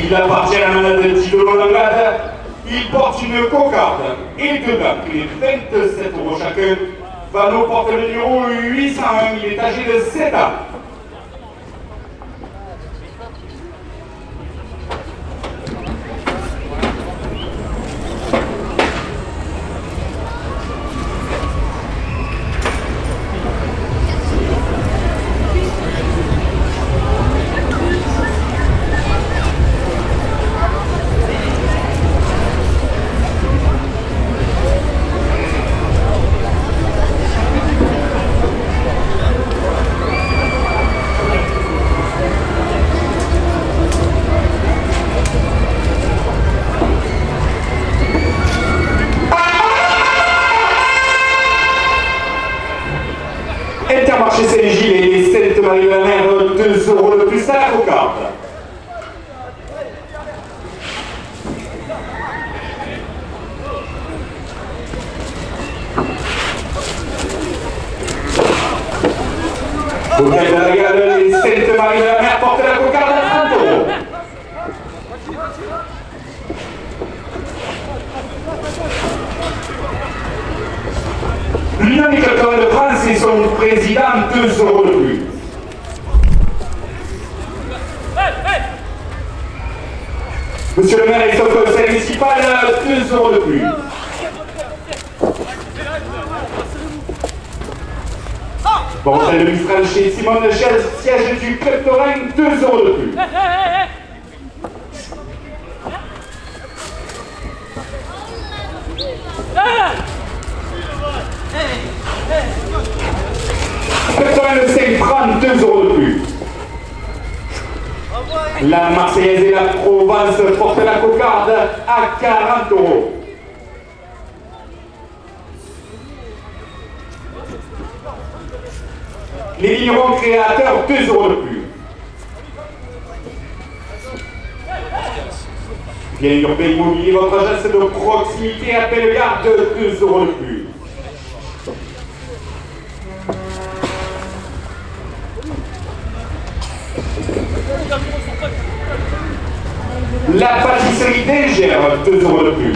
Il appartient à la maladie de l'Olangade. Il porte une cocarde et deux dames, il est 27 € chacun. Vano porte le numéro 801, il est âgé de 7 ans. Intermarché Saint-Gilles et Sainte-Marie-la-Mer, 2 € de plus à la cocarde. Hôtel de la Gale et Sainte-Marie-la-Mer portent la cocarde à 30 €. L'Union des Catholiques de France et son président, 2 € de plus. Monsieur le maire et son conseil municipal, 2 € de plus. Bon, hôtel de Mistral chez Simone Chel, siège du Club Taurin, 2 € de plus. Club Taurin de Saint-Fran, 2 € de plus. La Marseillaise et la Provence portent la cocarde à 40 €. Les vignerons créateurs, 2 € de plus. Bien urbain immobilier, votre agence de proximité à Bellegarde, 2 € de plus. La pâtisserie d'Engers, 2 € de plus.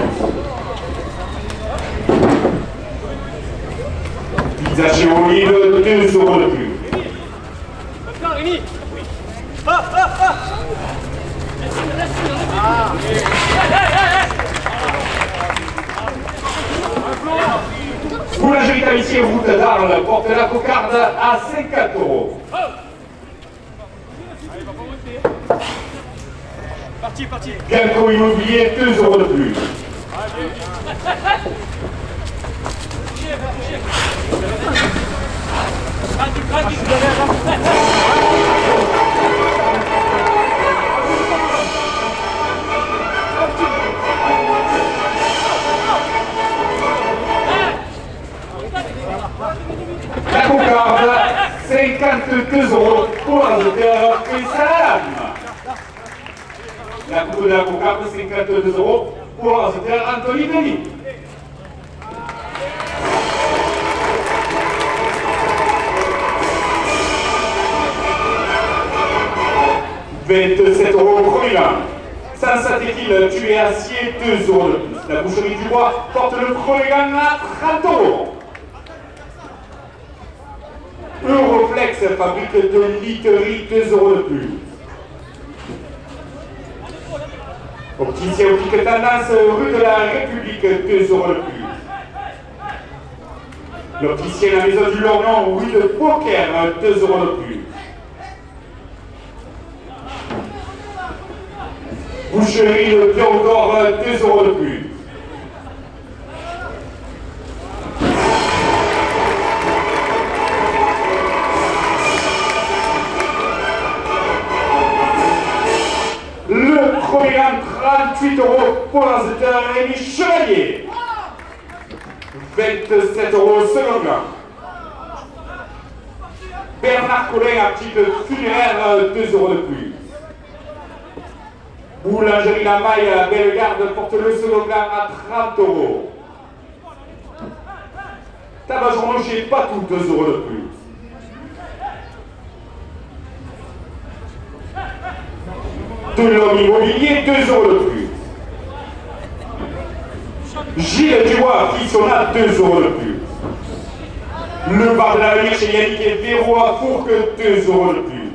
Pizza chez Olive, 2 € de plus. Boulangerie Tapissier route d'Arles porte la cocarde à 50 €. Parti. Bianco Immobilier, 2 € de plus. La cocarde, 52 € pour la hauteur et salade. La coupe de la cocarde, 52 € pour la hauteur Anthony Denis. « 27 € au premier rang. Sans satétile, tué acier, 2 € de plus. La boucherie du bois porte le premier rang à 30 €. Euroflex fabrique de literie, 2 € de plus. Opticien Optique Tendance, rue de la République, 2 € de plus. L'opticien La Maison du Lorient, rue de Poker, 2 € de plus. Boucherie de Théodore, 2 € de plus. Le premier rang, 38 € pour l'enseignateur Rémi Chevalier. 27 € au second rang. Bernard Collin, article funéraire, 2 € de plus. Boulangerie La Maille à Bellegarde porte le second rang à 30 €. Tabac Rocher, pas tout, 2 € de plus. De l'homme immobilier, 2 € de plus. Gilles Dubois, Frissonnat, 2 € de plus. Le bar de l'avenir chez Yannick et Véro à Fourques, 2 € de plus.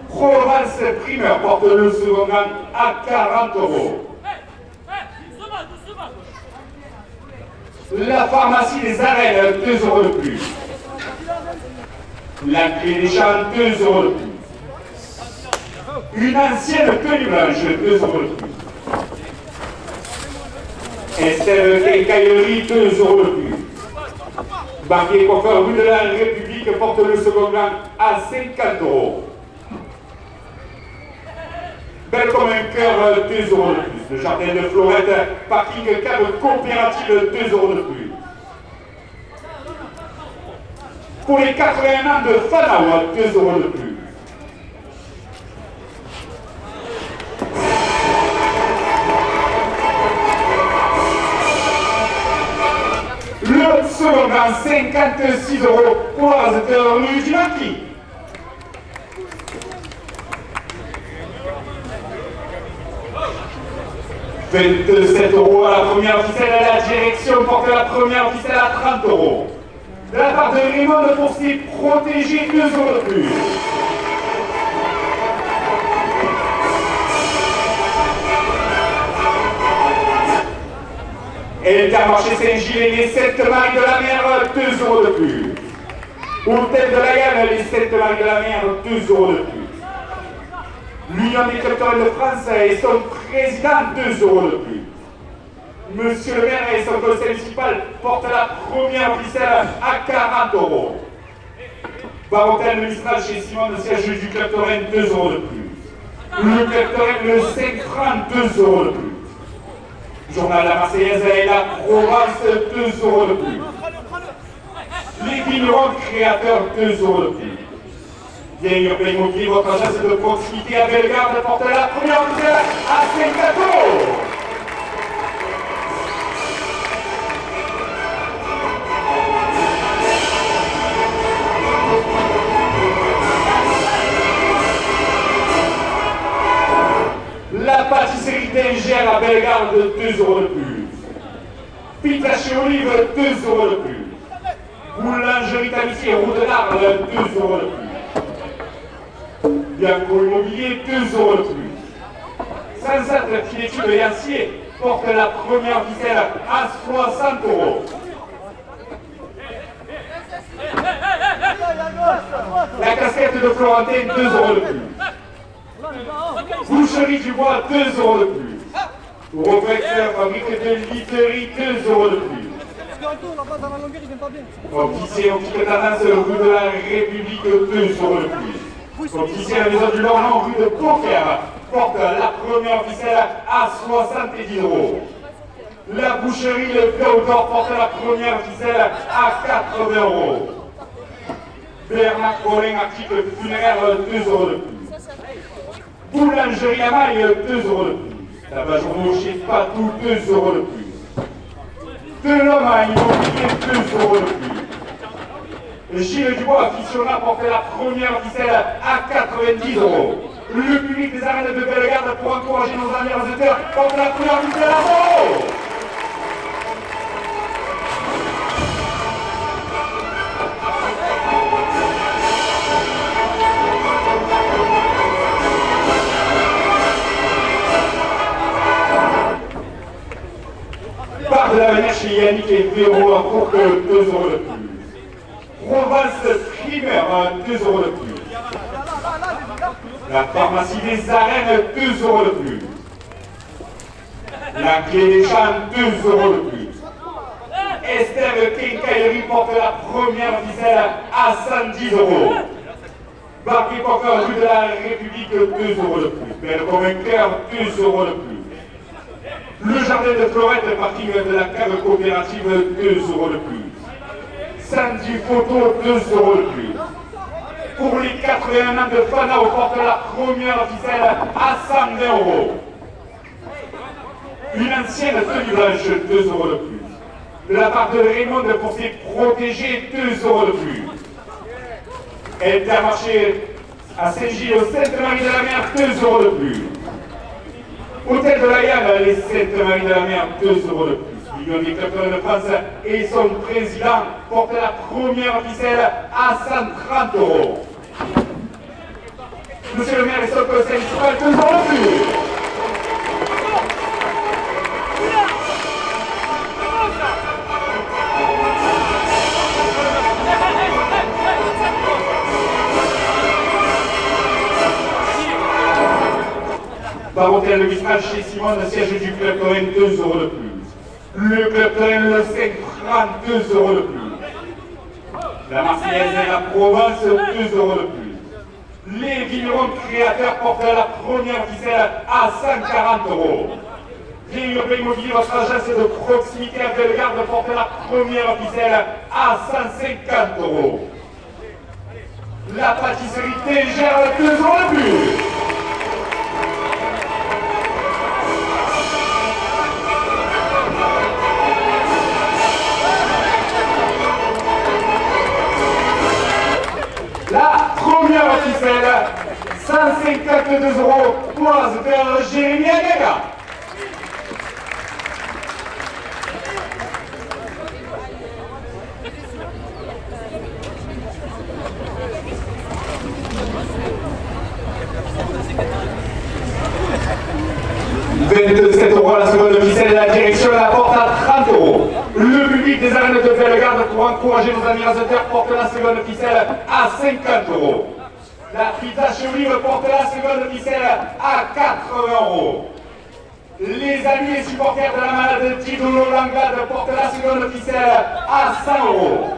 Provence Primeur porte le second rang à 40 €. La pharmacie des Arènes, 2 € de plus. La clé des champs, 2 € de plus. Une ancienne tenue blanche, 2 € de plus. Estelle Quincaillerie, 2 € de plus. Barbier Coiffeur rue de la République porte le second rang à 50 €. Belle comme un cœur, 2 € de plus. Le jardin de Florette, parking cave coopérative, 2 € de plus. Pour les 81 ans de Fanawa, 2 € de plus. Le second rang, 56 € pour la rue du Maquis. « 27 € à la première ficelle, à la direction porte la première ficelle à 30 €. De la part de Raymond pour ses protégés, 2 € de plus. Intermarché Saint-Gilles et les 7 Maries de la Mer, 2 € de plus. Hôtel de la Gamme, les 7 Maries de la Mer, 2 € de plus. L'Union des Culturels de France et son président, 2 € de plus. Monsieur le maire et son conseil municipal portent la première ficelle à 40 €. Barotel municipal chez Simon, le siège du Club Taurin, 2 € de plus. Le Club Taurin, le 5 francs, 2 € de plus. Journal La Marseillaise et la Provence, 2 € de plus. Les vignerons créateurs, 2 € de plus. Bien urbain immobilier, votre agence de proximité à Bellegarde porte la première ficelle à 50 €. La pâtisserie d'Ingère à Bellegarde, 2 € de plus. Pizza chez Olive, 2 € de plus. Boulangerie Tapissier, route de l'Arbre, 2 € de plus. Bianco Immobilier, 2 € de plus. Sansat Filetude et Acier porte la première ficelle à 60 €. La casquette de Florentin, 2 € de plus. Boucherie du Bois, 2 € de plus. Reflexeur, fabrique de literie, 2 € de plus. Opticien, optique tendance, rue de la République, 2 € de plus. Opticien, la maison du Lorient, rue de Beaucaire, porte la première ficelle à 70 €. La boucherie, le Péodor, porte la première ficelle à 80 €. Bernard Collin, article funéraire, 2 € de plus. Boulangerie à Maille, 2 € de plus. Tabac journaux chez Patou, 2 € de plus. De l'homme à immobilier, 2 € de plus. Gilles Dubois, aficionat, porte la première ficelle à 90 €. Le public des arènes de Bellegarde pour encourager nos amis visiteurs porte la première ficelle à 1 €. Bar de l'avenir chez Yannick et Véro à Fourques, 2 € de plus. Provence Primeur, 2 € de plus. La pharmacie des Arènes, 2 € de plus. La clé des champs, 2 € de plus. Estelle Quincaillerie porte la première ficelle à 110 €. Barbier Coiffeur rue de la République, 2 € de plus. Belle comme un cœur, 2 € de plus. Le jardin de Florette, parking de la cave coopérative, 2 € de plus. Sandy Photo, 2 € de plus. Pour les 81 ans de Fana, on porte la première ficelle à 120 €. Une ancienne tenue blanche, 2 € de plus. De la part de Raymond pour ses protégés, 2 € de plus. Intermarché À Saint-Gilles, au Sainte-Marie de la Mer, 2 euros de plus. Hôtel de la Galle, les Sainte-Marie de la Mer, 2 euros de plus. L'Union des clubs de France et son président portent la première ficelle à 130 euros. Monsieur le maire et son conseil municipal, 2 euros de plus. Barontel de Mistral chez Simone, siège du club Cohen, 2 euros de plus. Le club Cohen, le 5 2 euros de plus. La Marseillaise et la Provence, 2 euros de plus. Les vignerons créateurs portent la première ficelle à 140 euros. Bien Urbain Immobilier, votre agence de proximité à Bellegarde, porte la première ficelle à 150 euros. La pâtisserie Tégère, 2 euros de plus. La première ficelle, 152 euros, poise vers Jérémy Agaga. €27 la seconde ficelle, la direction la porte à 30 euros. Le public des arènes de Bellegarde pour encourager nos amis rasateurs porte la seconde ficelle à 50 euros. La pizza chez Olive porte la seconde ficelle à 80 euros. Les amis et supporters de la malade Tidolo Langlade portent la seconde ficelle à 100 euros.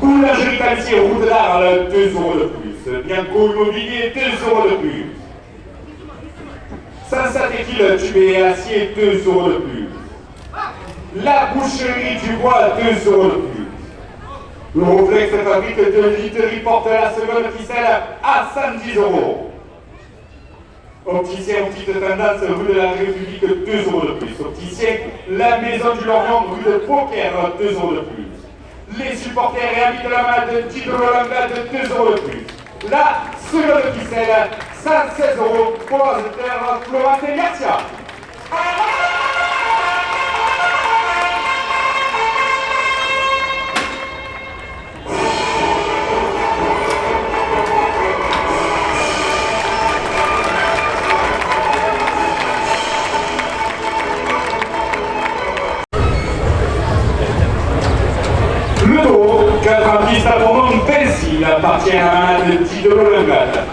Boulangerie Pâtissier Route d'Arles, 2 euros de plus. Bianco Immobilier, 2 euros de plus. Saint-Satéphile, tubé et acier, 2 euros de plus. La boucherie du bois, 2 euros de plus. Le Reflex fabrique de literie porte la seconde ficelle à 110 euros. Opticien Petite Tendance, rue de la République, 2 euros de plus. Opticien, la Maison du Lorient, rue de Poker, 2 euros de plus. Les supporters et amis de la malade Tidolo Langlade, 2 euros de plus. La seconde ficelle, 116 euros pour la terre Florent et Garcia. Le taureau, 4 pistes à ton nom, Vinci, appartient à un de Tidolo Langlade.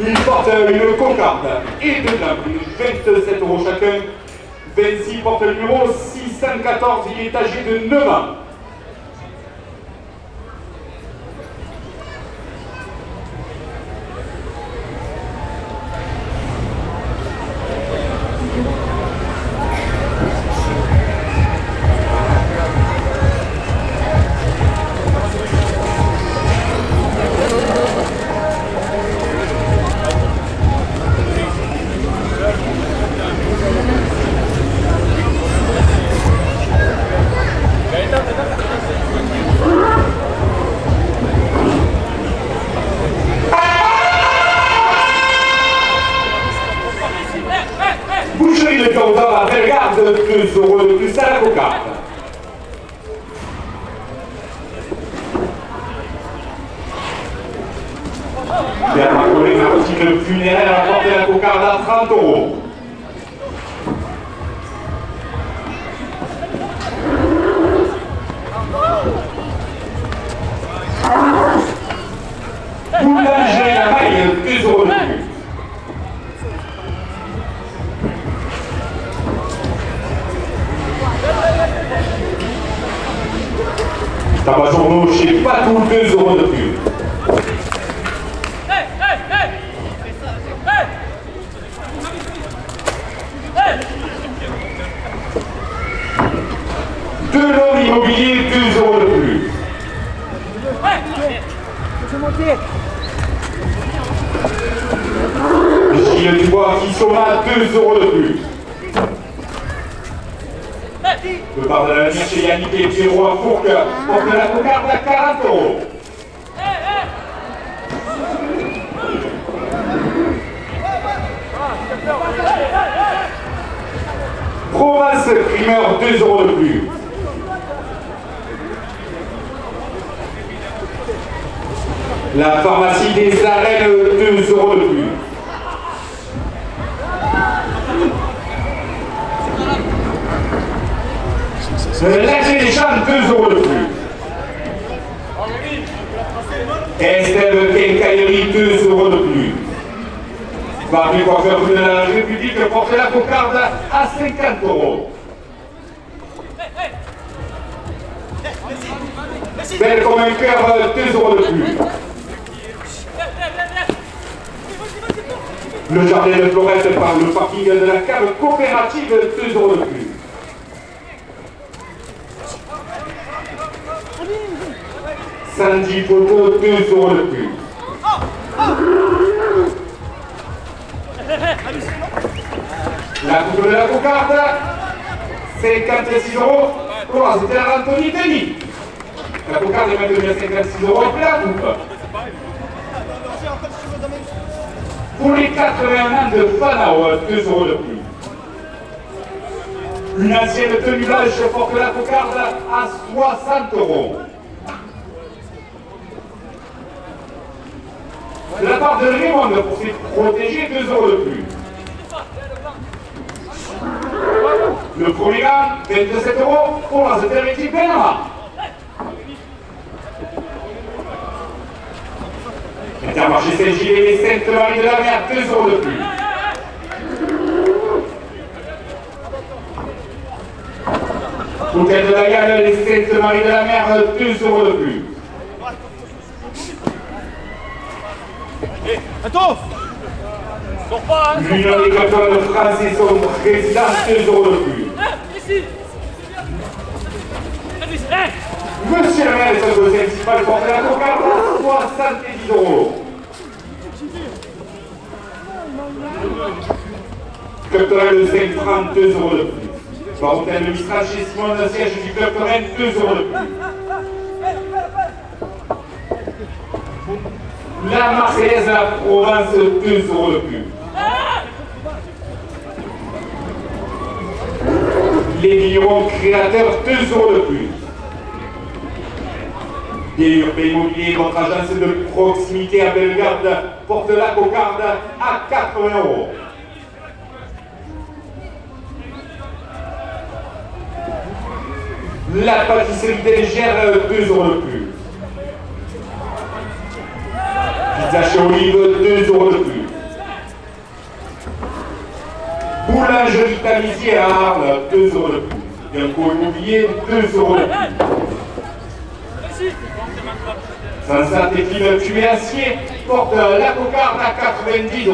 Il porte une cocarde et dedans, 27 euros chacun. Vinci porte le numéro 614, il est âgé de 9 ans. Boucherie de Candor à Bellegarde, 2 euros de plus à la cocarde. Bernard Collet, Martine funéraire a porté la cocarde à 30 euros. Boulanger à Maille, 2 euros de plus. Tabac journaux chez Patou, 2 euros de plus. Delors Immobilier, 2 euros de plus. Gilles Dubois qui sera 2 euros de plus. Le part de l'avenir chez Yannick et Pierrot à Fourques porte la cocarde à 40 €. Province primeur, 2 € de plus. La pharmacie des arènes, 2 € de plus. L'AG des Champs, 2 € de plus. Estève Quincaillerie, 2 € de plus. Parmi coiffeurs de la République porte la cocarde à 50 €. Belle comme un cœur, 2 € de plus. Le jardin de Florette par le parking de la cave coopérative, 2 € de plus. Sandy Photo, 2 € de plus. La coupe de la cocarde, 56 €. Comment c'était la Anthony Denis. La cocarde est maintenue à 56 € et puis la coupe. Pour les 81 ans de Fanao, 2 € de plus. Une ancienne tenue blanche porte la cocarde à 60 €. De la part de Raymond pour ses protégés, 2 € de plus. Le premier gars, 27 € pour la Zétérétie Benama. Intermarché Saint-Gilles et Sainte-Marie de la Mer, 2 € de plus. Hôtel de la Galle et Sainte-Marie de la Mer, 2 € de plus. Attends! Sors pas, hein! L'Union des cantons de France et son président, 2 € de plus. Ici! Monsieur le maire et son conseil municipal porte la cocarde à 70 €. Club Torrent de Saint-Franc, 2 € de plus. Par hôtel de Mistral chez Simon, le siège du Club Torrent, 2 € de plus. La Marseillaise, la Provence, 2 € de plus. Les vignerons créateurs, 2 € de plus. Des urbains immobiliers, votre agence de proximité à Bellegarde porte la cocarde à 80 €. La pâtisserie Délégère, 2 € de plus. Pizza chez Olive, 2 € de plus. Boulangerie Tamisier à Arles, 2 € de plus. Et un co immobilier, 2 € de plus. Sansat et Philippe Tuméacier porte la cocarde à 90 €.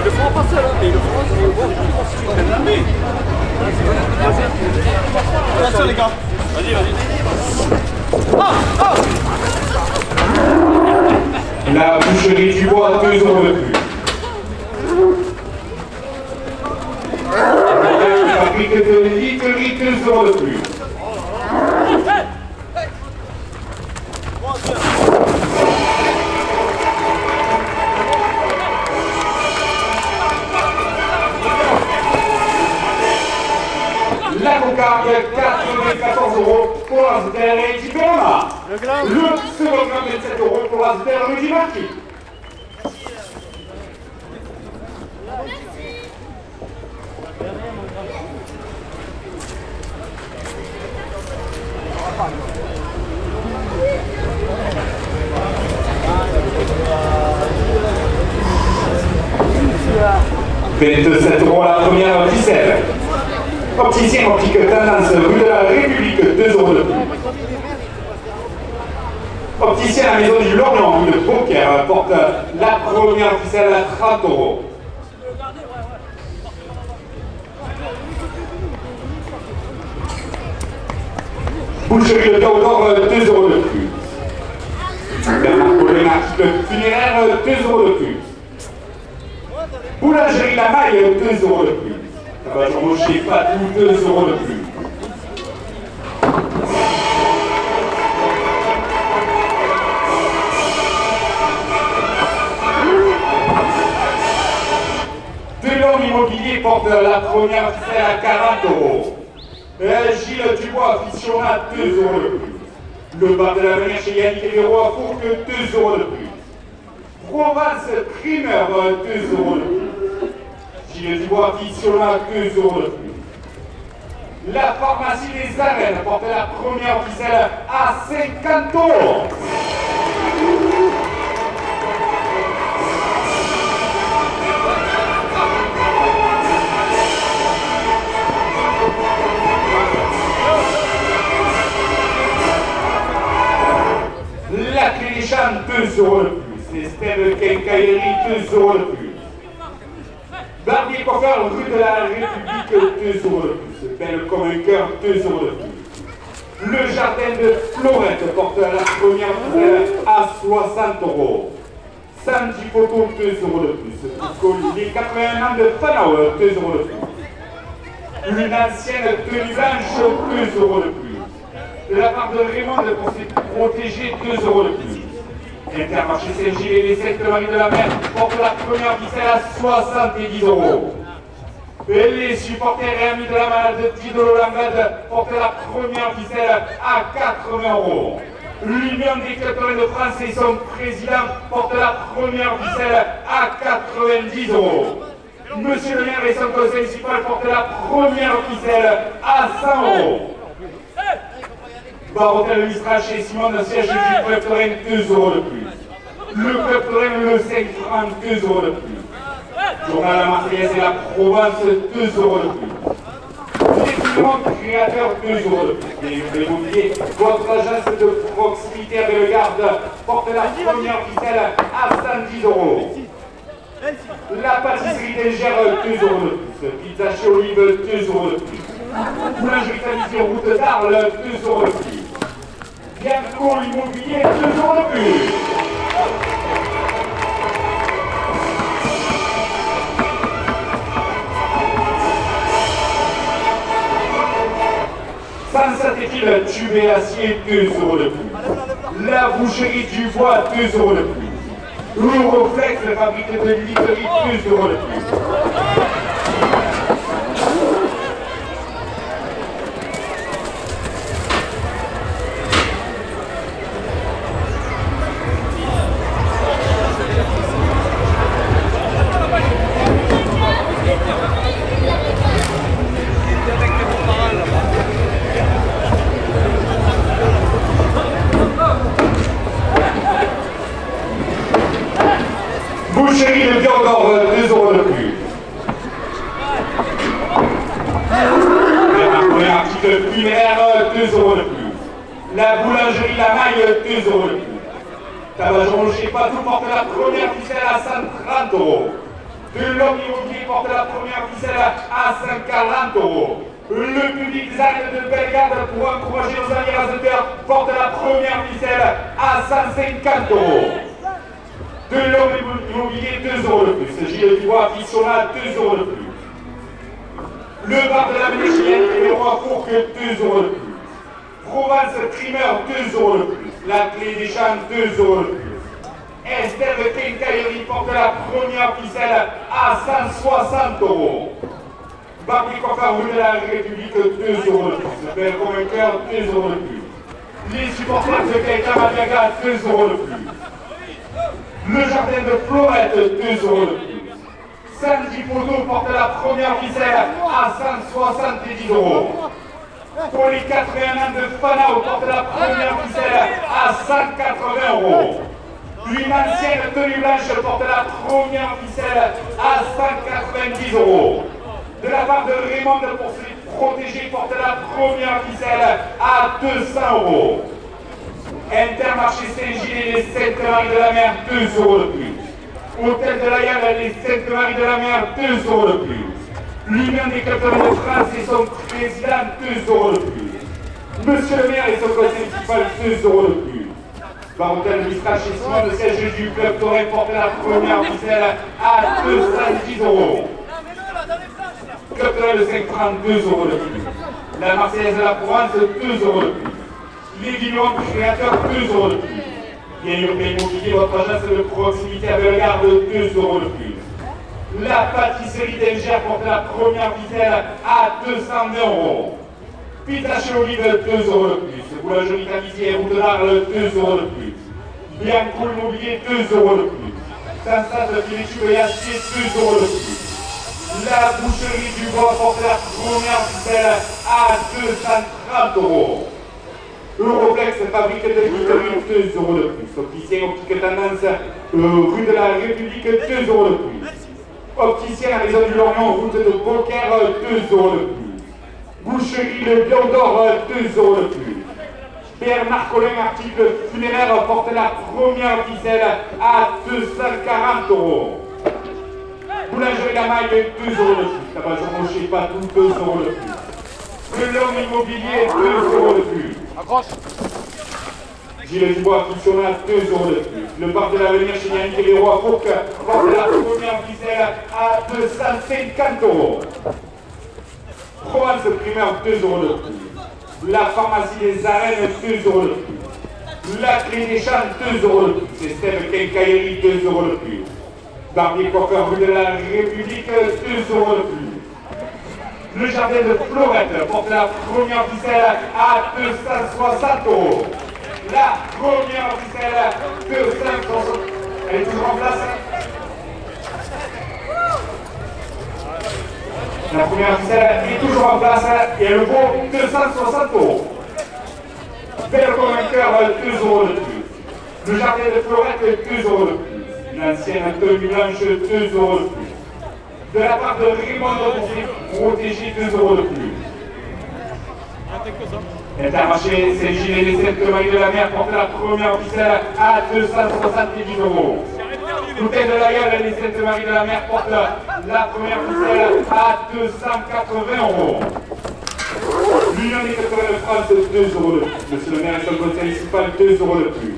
Le fera pas seul, mais le fera, c'est bon, attention les gars. Vas-y, vas-y. La boucherie du bois, 2 € de plus. La fabrique de literie, 2 € de plus. La cocarde, 94 € pour la Zétérétie Benama. Le second gramme, 27 € pour la Zétérétie Marquis. « 27 € la première ficelle. Opticien optique tendance rue de la République, 2 € de plus. Opticien à la maison du Lorient, rue de Beaucaire, porte la première ficelle à 30 €. Boucherie de Théodore, 2 euros de plus. Bernard Colin, article funéraire, 2 euros de plus. Boulangerie La Maille, 2 euros de plus. Tabac Rocher Patou, 2 euros de plus. Delon Immobilier porte la première ficelle à 40 euros. Gilles Dubois, Fissiona, 2 euros de plus. Le bar de l'avenir chez Yannick et Véro à Fourques, 2 euros de plus. Provence Primeur, 2 euros de plus. Gilles Dubois, Fissiona, 2 euros de plus. La pharmacie des Arènes porte la première ficelle à 50 euros. La Clé des Champs, 2 euros de plus. Estelle Quincaillerie, 2 euros de plus. Barbier Coiffeur, rue de la République, 2 euros de plus. Belle comme un cœur, 2 euros de plus. Le jardin de Florette porte la première ficelle à 60 euros. Sandy Photo, 2 euros de plus. Les 81 ans de Fanao, 2 euros de plus. Une ancienne tenue blanche, 2 euros de plus. De la part de Raymond pour se protéger, 2 euros de plus. Intermarché Saint-Gilles et les Sainte-Marie de la Mer portent la première ficelle à 70 euros. Et les supporters et amis de la malade Tito Lambade portent la première ficelle à 80 euros. L'Union des catholiques de France et son président portent la première ficelle à 90 euros. Monsieur le maire et son conseil municipal portent la première ficelle à 100 euros. Bar Hôtel Mistral chez Simon, le siège du Club Terrain, 2 euros de plus. Le Club Terrain, le 5 francs, 2 euros de plus. Journal La Marseillaise et la Provence, 2 euros de plus. L'équipement créateur, 2 euros de plus. Et l'immobilier, votre agence de proximité avec le garde porte la première ficelle à 110 euros. La pâtisserie d'Engère, 2 euros de plus. Pizza chez Olive, 2 euros de plus. Boulangerie Tavisio, route d'Arles, 2 euros de plus. Bianco Immobilier, 2 euros de plus. Saint-Satéphile, tube et acier, 2 euros de plus. La boucherie du bois, 2 euros de plus. L'Ouroflex, fabrique de literie, 2 euros de plus. Boucherie de Diandor, 2 euros de plus. Article funéraire, 2 euros de plus. La boulangerie La Maille, 2 euros de plus. Tabac Rocher Patou porte la première ficelle à 130 euros. De l'homme immobilier porte la première ficelle à 140 euros. Le public des Alpes de Bellegarde pour encourager nos amis raseurs porte la première ficelle à 150 euros. De l'homme immobilier, 2 euros de plus. Gilles Dubois, Fissiona, 2 euros de plus. Le bar de la Méchienne et le roi Fourques, 2 euros de plus. Provence Primeur, 2 euros de plus. La Clé des Champs, 2 euros de plus. Estelle Quincaillerie porte la première ficelle à 160 euros. Barbier Coiffeur, rue de la République, 2 euros de plus. Belle comme un cœur, 2 euros de plus. Les supporters de Gaëtan Madiaga, 2 euros de plus. Le jardin de Florette, 2 euros de plus. Sandy Photo porte la première ficelle à 170 euros. Pour les 81 ans de Fanao porte la première ficelle à 180 euros. Une ancienne tenue blanche porte la première ficelle à 190 euros. De la part de Raymond pour se protéger porte la première ficelle à 200 euros. Intermarché Saint-Gilles et les Sainte-Marie de la Mer, 2 euros de plus. Hôtel de la Yalle et les Sainte-Marie de la Mer, 2 euros de plus. L'Union des catholiques de France et son président, 2 euros de plus. Monsieur le maire et son conseil municipal, 2 € de plus. Barontel du franchissement de siège du club Toré porte la première ficelle à 210 €. Club Toré de 5 2 € de plus. La Marseillaise de la Provence, 2 € de plus. Les Guignons créateurs, 2 € de plus. Bien urbain immobilier, votre agence de proximité à Bellegarde, 2 € de plus. La pâtisserie d'Engers porte la première ficelle à 220 €. Pizza chez Olive, 2 € de plus. Boulangerie Tapissier, route d'Arles, 2 € de plus. Bianco Immobilier, 2 € de plus. Sansas de Filetube et Acier, 2 € de plus. La boucherie du Bois porte la première ficelle à 230 €. Europlex, fabrique de vitrines, 2 € de plus. Opticien, optique tendance, rue de la République, 2 € de plus. Opticien à Maison du Lorient, route de Beaucaire, 2 € de plus. Boucherie Le Lion d'Or, 2 € de plus. Bernard Collin, article funéraire, porte la première ficelle à 240 €. Boulangerie La Maille, 2 € de plus. Tabac Jean Rocher, Patou, 2 € de plus. Le Lion Immobilier, 2 € de plus. Gilles Dubois, Fictionnat, 2 € de plus. Le parc de l'avenir chez Yannick et les Rois Fourques porte la première ficelle à 250 €. Provence primaire, 2 € de plus. La pharmacie des Arènes, 2 € de plus. La clé des Champs, 2 € de plus. Système Quincaillerie, 2 € de plus. Barbier Coiffeur, rue de la République, 2 € de plus. Le jardin de Florette porte la première ficelle à 260 €. La première ficelle, 260 €. Elle est toujours en place. La première ficelle est toujours en place et elle vaut 260 €. Belle convainqueur, 2 € de plus. Le jardin de Florette, 2 € de plus. L'ancienne tenue blanche, 2 € de plus. De la part de Raymond protégé, 2 € de plus. Intermarché Saint-Gilles et les Saintes-Maries de la Mer porte la première ficelle à 270 €. L'hôtel de la Gale et les Saintes-Maries de la Mer porte la première ficelle à 280 €. L'Union des Catholiques de France, 2 € de plus. Monsieur le maire et son conseil municipal, 2 € de plus.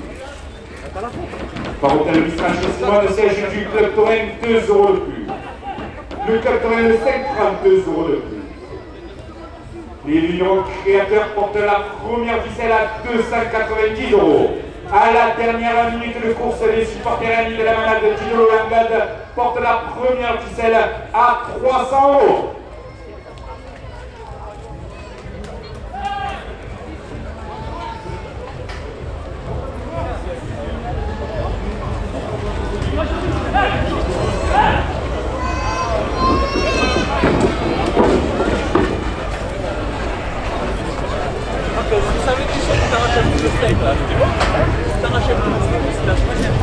Par hôtel du franchissement, le siège du club Torrent, 2 € de plus. Le club Torrent de 5 2 € de plus. Les Lions créateurs portent la première ficelle à 290 €. À la dernière minute de course, les supporters amis de la manade de Tino Langade portent la première ficelle à 300 €. Vous savez que tu t'arraches un peu le steak là, tu vois? Tu t'arraches un peu le steak, c'est la troisième.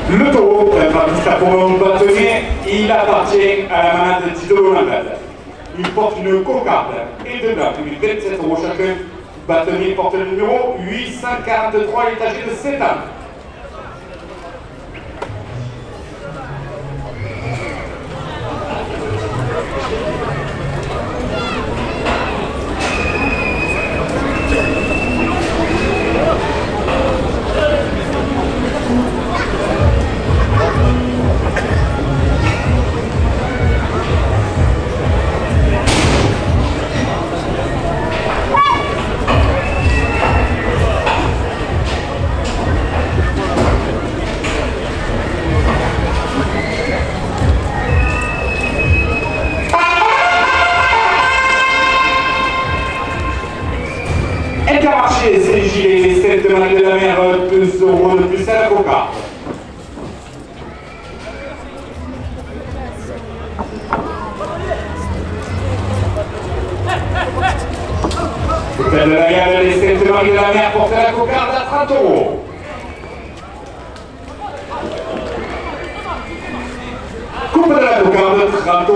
Le taureau, pour un bâtonnier, il appartient à la manade de Tito Langade. Il porte une cocarde et dedans, 27 € chacun. Bâtonnier porte le numéro 843, il est âgé de 7 ans. cocarde. Hôtel de la Gare, les Sainte-Marie de la Mer porte la cocarde à 30 €. Coupe de la cocarde 30 €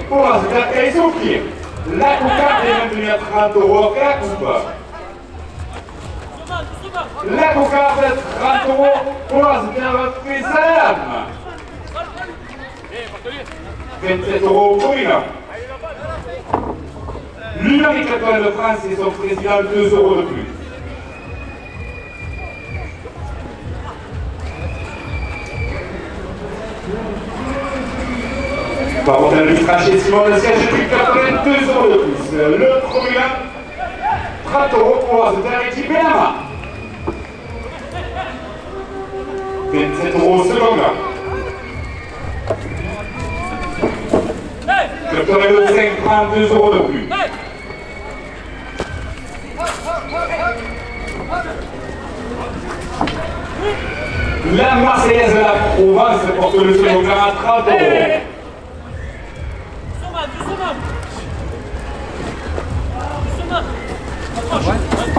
pour un cercle et souffrir. La cocarde est maintenue à 30 € après la coupe. La cocarde 30 € pour un cercle fait sa lame. 27 € pour une. L'Union des catholiques de France et son président 2 € de plus. Par contre, le traché Simon de siège du 82 € de plus. Le premier 30 € pour Azother et Benama. 27 € second. Docteur Le 5 prend 2 € de plus. La Marseillaise de la Provence porte le second à 30 €.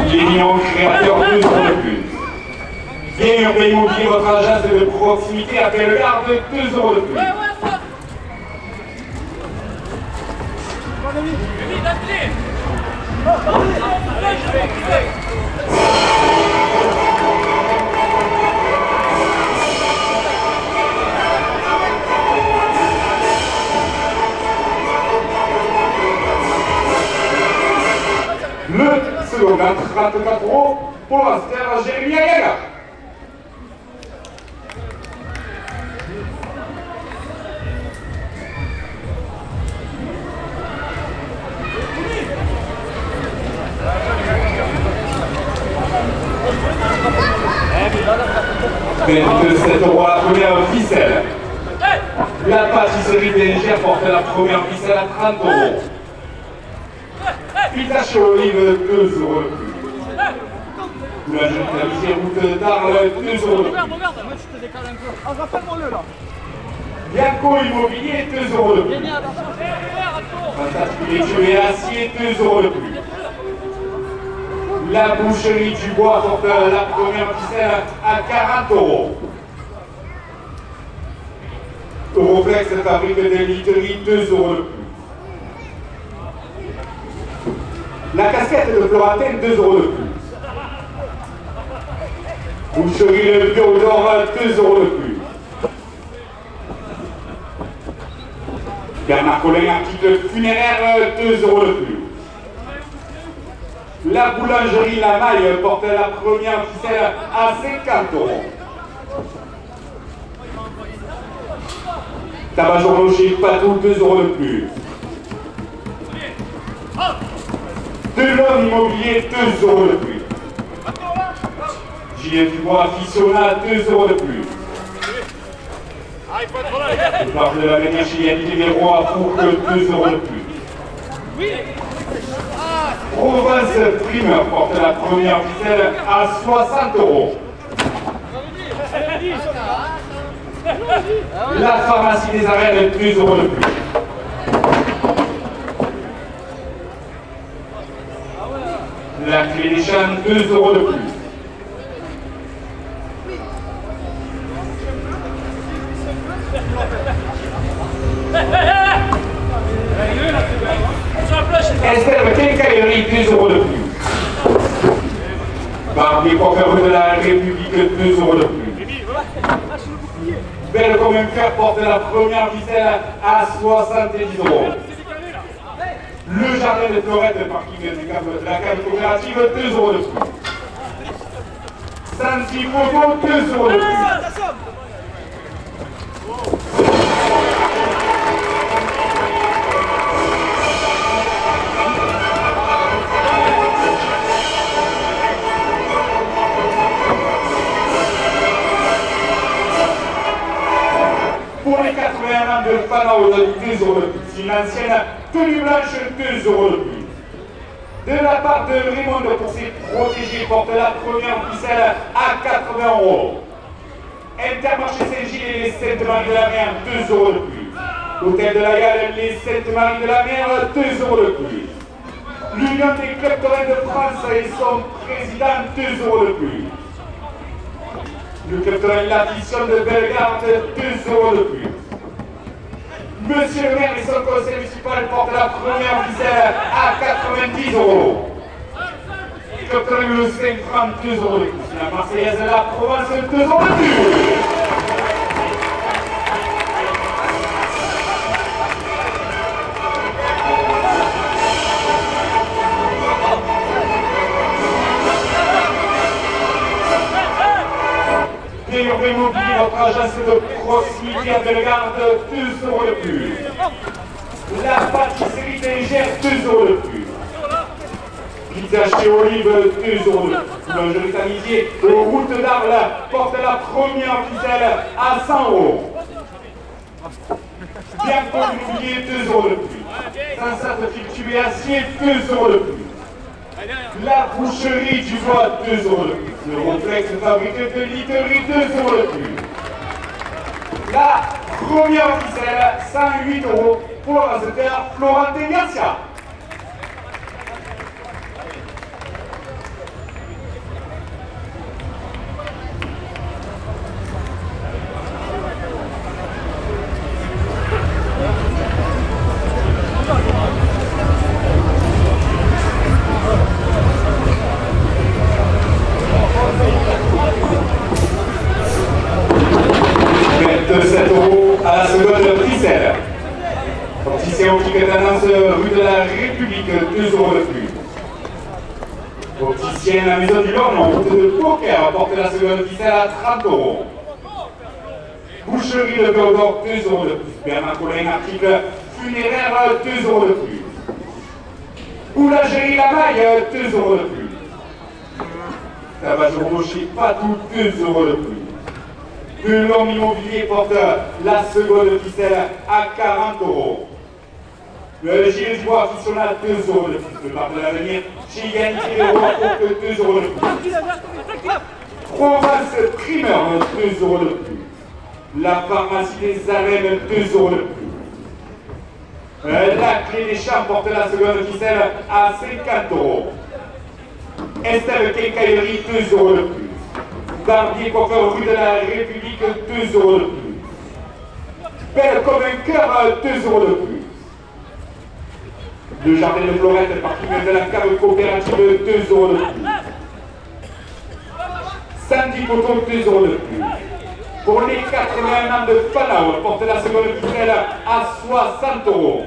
Les millions créateurs 2 € de plus. Bien urbain immobilier, votre agence de proximité appelle le garde 2 € de plus. Le second à 34 € pour l'Aster Jérémy Ayaga. De 7 € la première ficelle. La pâtisserie Bélgère porte la première ficelle à 30 €. Pizza chez Olive 2 € de plus. Boulangerie Tablier route d'Arles 2 € de plus. Regarde, moi je te décale un peu. Ah, rappelle-moi-le là. Bianco Immobilier 2 € de plus. Fantastique et Acier 2 € de plus. La boucherie du bois porte la première ficelle à 40 €. Europlex fabrique des literies 2 € de plus. La casquette de Floratène 2 € de plus. Boucherie Le Bio d'Or 2 € de plus. Bernard Collin article funéraire 2 € de plus. La boulangerie La Maille porte la première ficelle à 50 €. Tabac Journaux chez Patou 2 € de plus. De l'homme immobilier 2 € de plus. JF Dubois Fissiona 2 € de plus. Le parc de la manière chez Yannick Lévero à Fourques 2 € de plus. Provence Primeur porte la première ficelle à 60 €. La pharmacie des arènes 2 € de plus. La clé des champs 2 € de plus. Esther Quincaillerie 2 € de plus. Barbier Coiffeur de la République 2 € de plus. Belle comme un fer porte la première ficelle à 70 €. Le jardin de Florette, parking de la cave coopérative 2 € de plus. Santi Photo 2 € de plus. Pour les 81 ans de Panao, 2 € de plus. Une ancienne tenue blanche, 2 € de plus. De la part de Raymond pour ses protégés, porte la première ficelle à 80 €. Intermarché Saint-Gilles et les Saintes-Maries de la Mer, 2 euros de plus. Hôtel de la Galle, les Saintes-Maries de la Mer, 2 euros de plus. L'Union des clubs taurins de France et son président, 2 euros de plus. Le club taurin l'addition de Bellegarde, 2 euros de plus. Monsieur le maire et son conseil municipal portent la première ficelle à 90 euros. Le club taurin le 5 francs, 2 euros de plus. La Marseillaise de la Provence, 2 euros de plus. Urbain Immobilier, votre agence de proximité à Bellegarde, 2 euros de plus. La pâtisserie d'Ingers, 2 euros de plus. Pizza chez Olive, 2 euros de plus. Boulangerie Tamizier, route d'Arles, porte la première ficelle à 100 euros. Bianco Immobilier, 2 euros de plus. Sansat Fil et Acier, 2 euros de plus. La boucherie du bois, 2 euros de plus. Le complexe fabrique de literie, 2 euros de plus. La première ficelle, 108 euros pour le raseteur Florentin Garcia. Opticien optique tendance rue de la République, 2 euros de plus. Opticien la maison du Lorne, route de Poker, porte la seconde ficelle à 30 euros. Boucherie de Béodor, 2 euros de plus. Bernard Collin, article funéraire, 2 euros de plus. Boulangerie La Maille, 2 euros de plus. Tabac Rocher, Patou, 2 euros de plus. De l'homme immobilier porte la seconde ficelle à 40 euros. Le gilet du bois artisanal, 2 euros de plus. Le parc de l'avenir, chez Yann Thierry, porte 2 euros de plus. Provence Primeur, 2 euros de plus. La pharmacie des arènes, 2 euros de plus. La clé des champs porte la seconde ficelle à 50 euros. Estelle Quincaillerie, 2 euros de plus. Barbier coiffeur rue de la République, 2 euros de plus. Belle comme un cœur, 2 euros de plus. Le jardin de Florette, parking de la cave coopérative, 2 euros de plus. Sandy Coton, 2 euros de plus. Pour les 81 ans de Fanao, porte la seconde ficelle à 60 euros.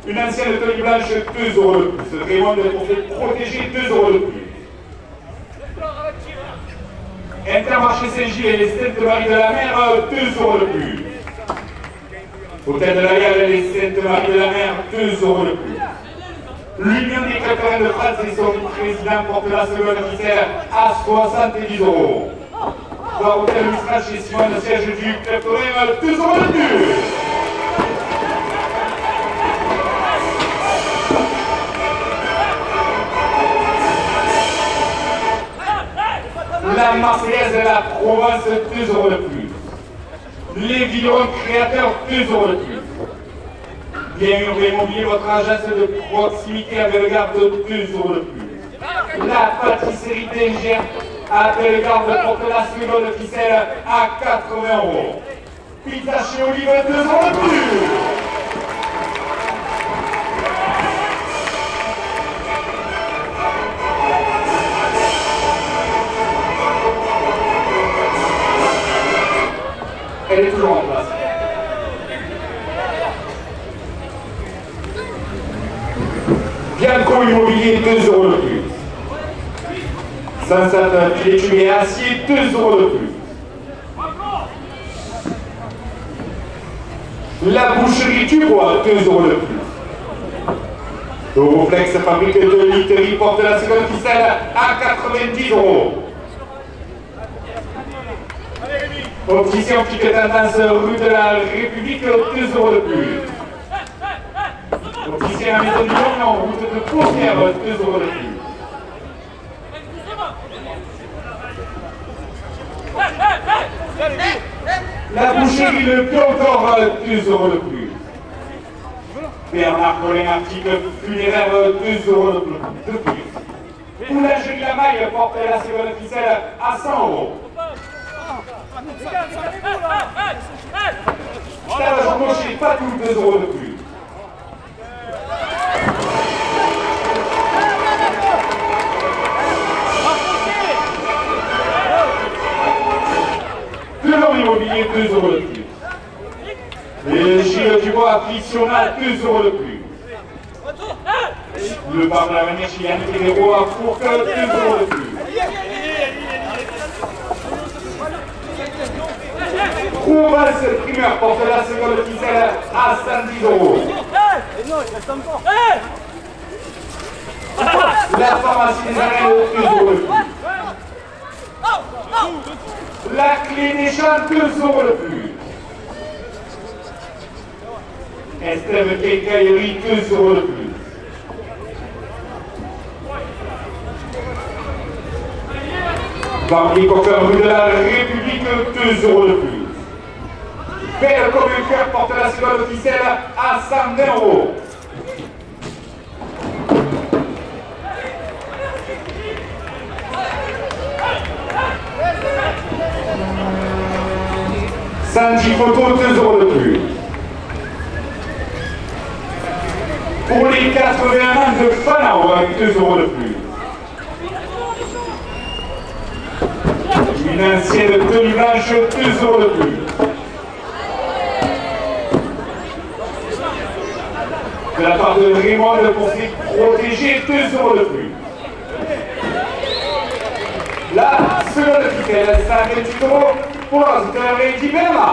Une ancienne tenue blanche, 2 euros de plus. Raymond pour se protéger, 2 euros de plus. Intermarché Saint-Gilles et les Saintes-Maries de la Mer, 2 euros de plus. Hôtel de la Galle et les Saintes-Maries de la Mer, 2 euros de plus. L'Union des clubs taurins de France et son président porte la seconde ficelle à 70 euros. Dans Hôtel Mistral chez Simon, le siège du club taurin, 2 euros de plus. La Marseillaise de la Provence, 2 euros de plus. Les vignerons créateurs, 2 euros de plus. Bien Urbain Immobilier, votre agence de proximité à Bellegarde, 2 euros de plus. La pâtisserie d'Ingers à Bellegarde porte la seconde ficelle à 80 euros. Pizza chez Olive, 2 euros de plus. Elle est toujours en place. Bianco Immobilier, 2 euros de plus. Sansat Filet et Acier, 2 euros de plus. La boucherie du bois, 2 euros de plus. Euroflex, fabrique de literie, porte la seconde ficelle à 90 euros. Opticien optique tendance rue de la République, 2 euros de plus. Opticien à la maison du Lorne, route de Paupière, 2 euros de plus. La boucherie Le Piotr, 2 € de plus. Bernard Collin, article funéraire, 2 € de plus. Boulangerie La Maille porte la seconde ficelle à 100 €. Stavage Rocher, pas tout, 2 € de plus. Delors Immobilier, 2 € de plus. Et Gilles Dubois, Frictionnat, 2 € de plus. Le bar de l'avenir chez Yannick Héros à Fourques, 2 € de plus. Provence Primeur porte la seconde ficelle à 110 €. La pharmacie des Arènes, 2 € de plus. La clé des champs, 2 € de plus. Estève Quincaillerie, 2 € de plus. Barbier Coffin, rue de la République, 2 € de plus. Belle comme un cœur porte la seconde ficelle à 120 €. Sandy Photo, 2 € de plus. Pour les 81 ans de Fanao, avec 2 € de plus. Une ancienne tenue blanche, 2 € de plus. De la part de Raymond pour ses protégés, 2 € de plus. La seconde ficelle, 128 € pour l'auditeur et Dibella.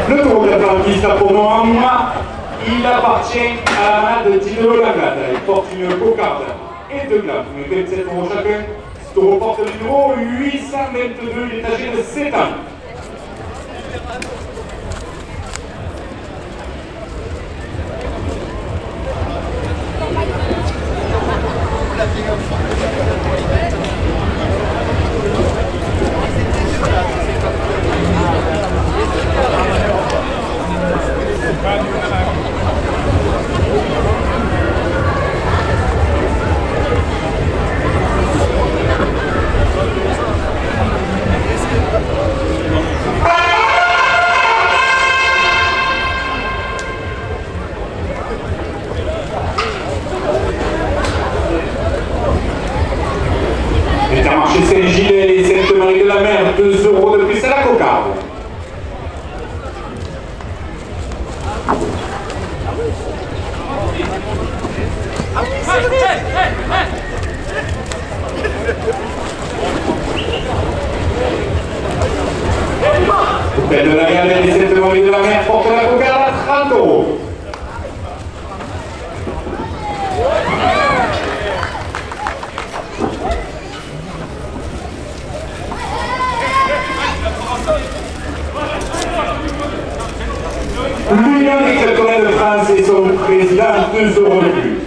Le tour de l'Atlantis, pour moi, il appartient à la de Dino Langade. Il porte une cocarde et 2 glaces, 27 € chacun. Ce taureau porte le numéro 822, il est âgé de 7 ans. Intermarché Saint-Gilles et Sainte-Marie de la Mer, 2 € de plus à la cocarde. Hôtel de la Galère et Sainte-Marie de la Mer porte la cocarde à 30 €. L'Union des Catholiques de France et son président, 2 € de plus.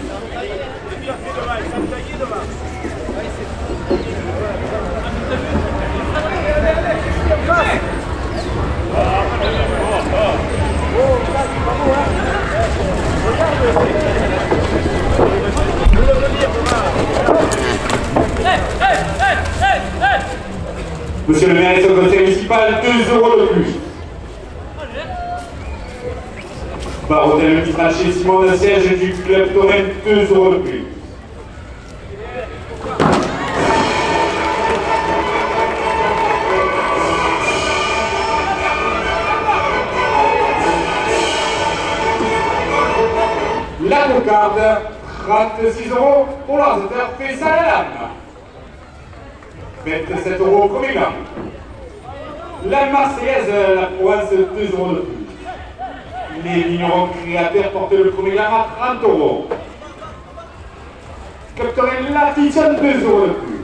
Monsieur le maire et son conseil municipal, 2 € de plus. Barotel qui sera chez Simon de siège du club Torrent, 2 € de plus. La cocarde, 36 € pour l'ordinateur fait ça la lame. 27 € au premier gamme. La Marseillaise, la province, 2 € de plus. Les vignerons créateurs portent le premier gamme à 30 €. Capitaine La Titiane, 2 € de plus.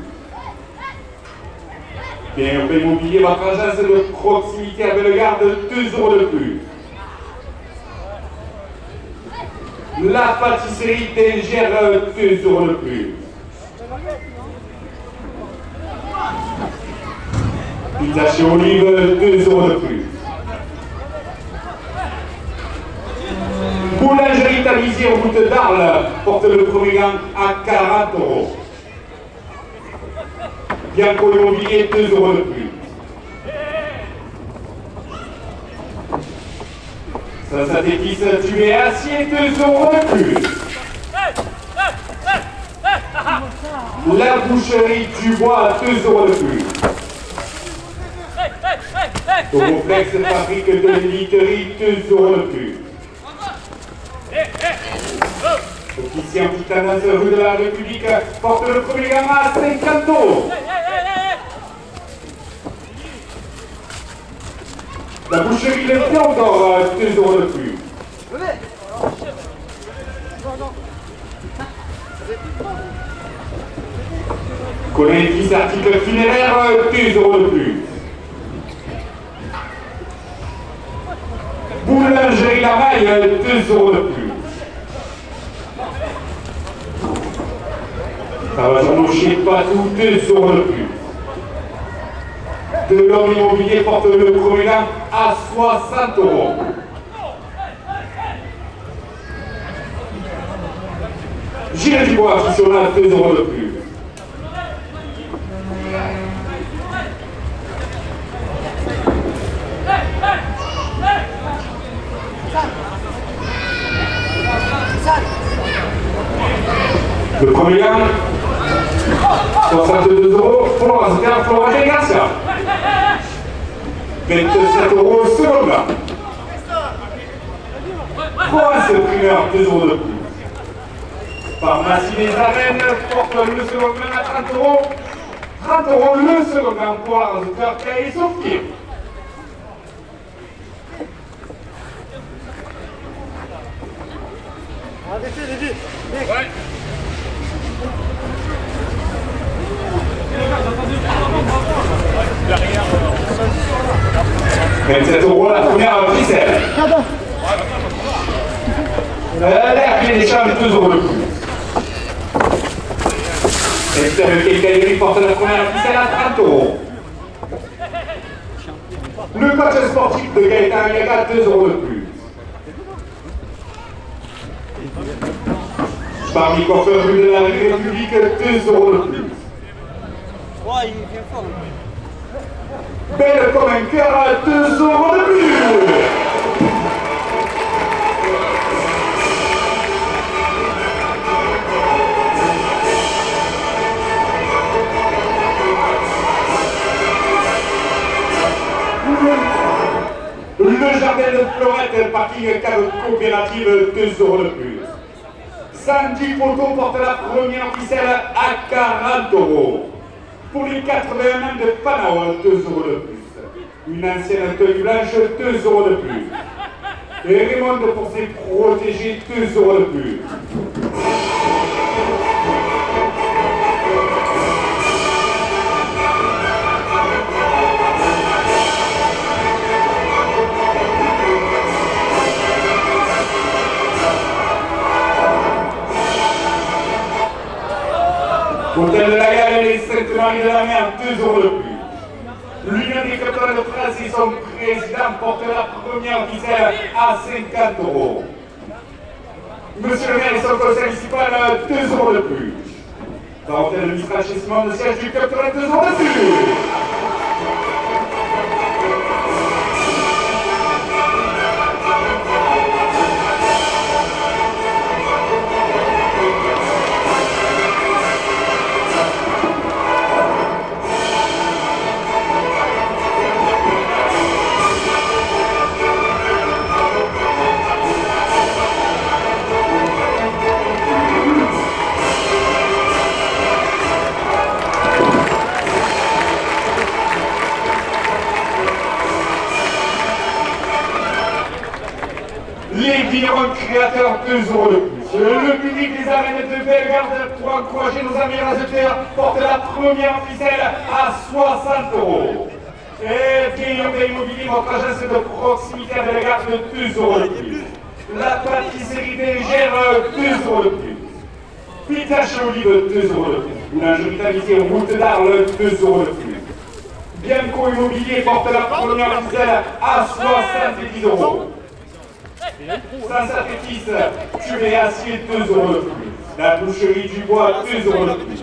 Bien, au immobilier, votre agence de proximité à Bellegarde, 2 € de plus. La pâtisserie d'Engère, 2 € de plus. Pizza chez Olive, 2 € de plus. Boulangerie Tablissier route d'Arles porte le premier gamme à 40 €. Bianco Immobilier, 2 € de plus. Saint-Étis, tu es acier, 2 € de plus. La boucherie Dubois, 2 € de plus. Au complexe fabrique de literie, 2 € de plus. Officier en Titanas, rue de la République, porte le premier gamme à 50 €. La boucherie Le Théodore, 2 € de plus. Colétis, article funéraire, 2 € de plus. Boulangerie La Maille, 2 € de plus. Travaillons chez Patou, 2 € de plus. De l'homme immobilier porte le premier gamme à 60 €. Gilles Dubois, additionnel, 2 € de plus. Le premier gamme, 62 € pour l'ordinateur Florent et Garcia. 27 € au second gamme. Provence primeur, 2 € de plus. Pharmacie des Arènes porte le second gamme à 30 €. 30 € le second gamme pour l'ordinateur Caï Sophie. Ouais. 27 € la première ficelle. L'air des charges, 2 € de plus. Estelle Kékaïri porte la première ficelle à 30 €. Le coach sportif de Gaëtan Aliaga, 2 € de plus. Parmi coiffeurs rue de la République, 2 € de plus. Ouais, il vient fort. Belle comme un cœur, 2 € de plus. Le jardin de Florette, parking cave coopérative, 2 € de plus. Sandy Poteau porte la première ficelle à 40 €. Pour les 80 mains de Panao, 2 € de plus. Une ancienne tenue blanche, 2 € de plus. Et Raymond pour ses protégés, 2 € de plus. Hôtel de la Gare et Sainte-Marie de la Mer, 2 € de plus. L'Union des capitales de France et son président portent la première ficelle à 50 €. Monsieur le maire et son conseil municipal, 2 € de plus. Dans l'hôtel de Mistrachissement de siège du capital, 2 € de plus. 2 € de plus. Le public des arènes de Bellegarde pour encourager nos amis raseurs porte la première ficelle à 60 €. Et bien, Immobilier, votre agence de proximité à Bellegarde, 2 € de plus. La pâtisserie Bergère, 2 € de plus. Pizza chez Olive, 2 € de plus. Boulangerie Tamisé, route d'Arles, 2 € de plus. Bianco Immobilier porte la première ficelle à 70 €. Sans sacrifice, Tué Acier, 2 € de plus. La boucherie du bois, 2 € de plus.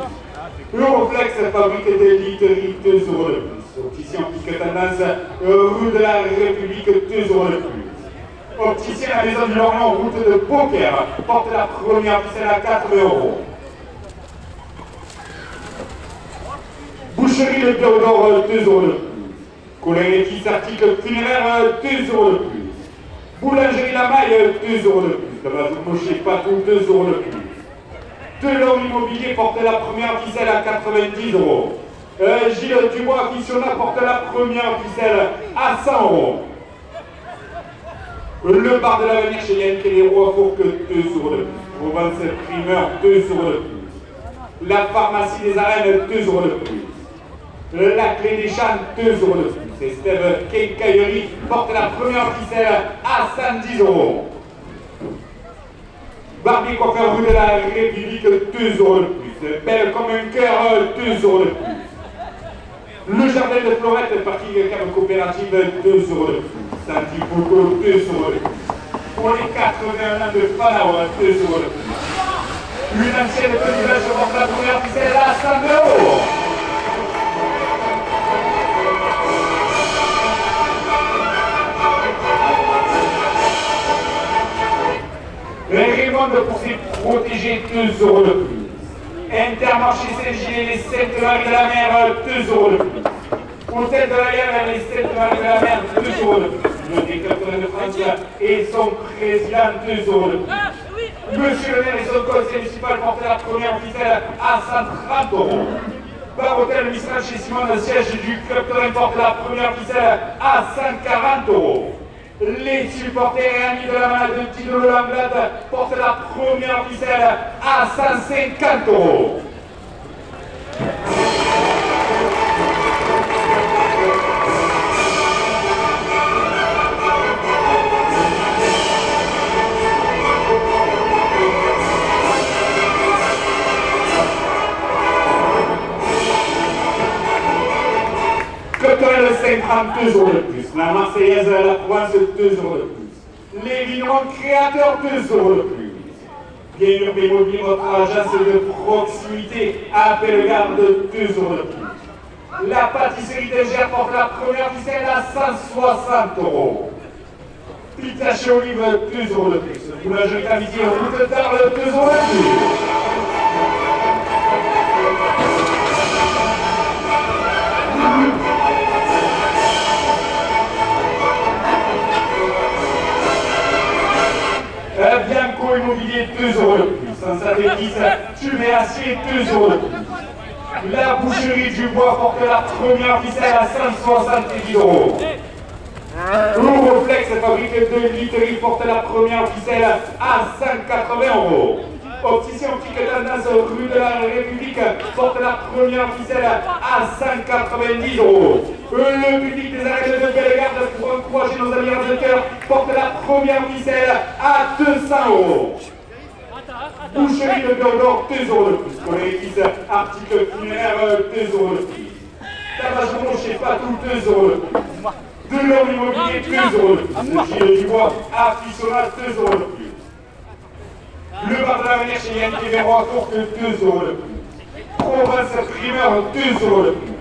Euroflex, fabrique des literies, 2 € de plus. Opticien Pique Tendance, rue de la République, 2 € de plus. Opticien à Maison du Lorient, route de Poker, porte la première ficelle à 4 €. Boucherie de Théodore, 2 € de plus. Colérétis, articles funéraires, 2 € de plus. Boulangerie La Maille, 2 € de plus. La base Mosché Patou, 2 € de plus. Delon Immobilier porte la première ficelle à 90 €. Gilles Dubois Aficionat porte la première ficelle à 100 €. Le bar de l'avenir chez Yann Kéléro à Fourques, 2 € de plus. Provence Primeur, 2 € de plus. La pharmacie des arènes, 2 € de plus. La clé des champs, 2 € de plus. Estève Quincaillerie porte la première ficelle à 110 €. Barbier Coiffeur rue de la République, 2 € de plus. Belle comme un cœur, 2 € de plus. Le jardin de Florette, parking cave coopérative, 2 € de plus. Santi Poco, 2 € de plus. Pour les 81 ans de Panao, 2 € de plus. Une ancienne petite vache porte la première ficelle à 100 €. Raymond pour ses protégés, 2 € de plus. Intermarché Saint-Gilles, les Saintes-Maries de la Mer, 2 € de plus. Hôtel de la Gare, les Saintes-Maries de la Mer, 2 € de plus. Le décapteur de France et son président, 2 € de plus. Monsieur le maire et son conseil municipal portent la première ficelle à 130 €. Bar Hôtel Mistral chez Simon, le siège du club Torrent porte la première ficelle à 140 €. Les supporters et amis de la malade de Tino Langlade portent la première ficelle à 150 €. Coton le 52 € de plus. La Marseillaise, la Provence, 2 € de plus. Les vignerons créateurs, 2 € de plus. Bien Urbain Immobilier, votre agence de proximité à Bellegarde, 2 € de plus. La pâtisserie Bergère porte la première ficelle à 160 €. Pizza chez Olive, 2 € de plus. Boulangerie Tamisé, route d'Arles, 2 € de plus. Bianco Immobilier, 2 € de plus. Sans sacrifice, Tué Acier, 2 € de plus. La boucherie du bois porte la première ficelle à 170 €. Euroflex, fabrique de literie, porte la première ficelle à 180 €. Opticien Pique Tendance, rue de la République, porte la première ficelle à 190 €. Le public des arènes de Bellegarde pour encourager nos amis raseurs porte la première ficelle à 200 €. Boucherie de Théodore, 2 € de plus. Colérétis, articles funéraires, 2 € de plus. Tabasco chez Patou, 2 € de plus. Delon Immobilier, 2 € de plus. Gilles Dubois, Aficionat, 2 € de plus. Le bar de l'avenir chez Yann Kéléro à Fourques, 2 € de plus. Provence Primeur, 2 € de plus.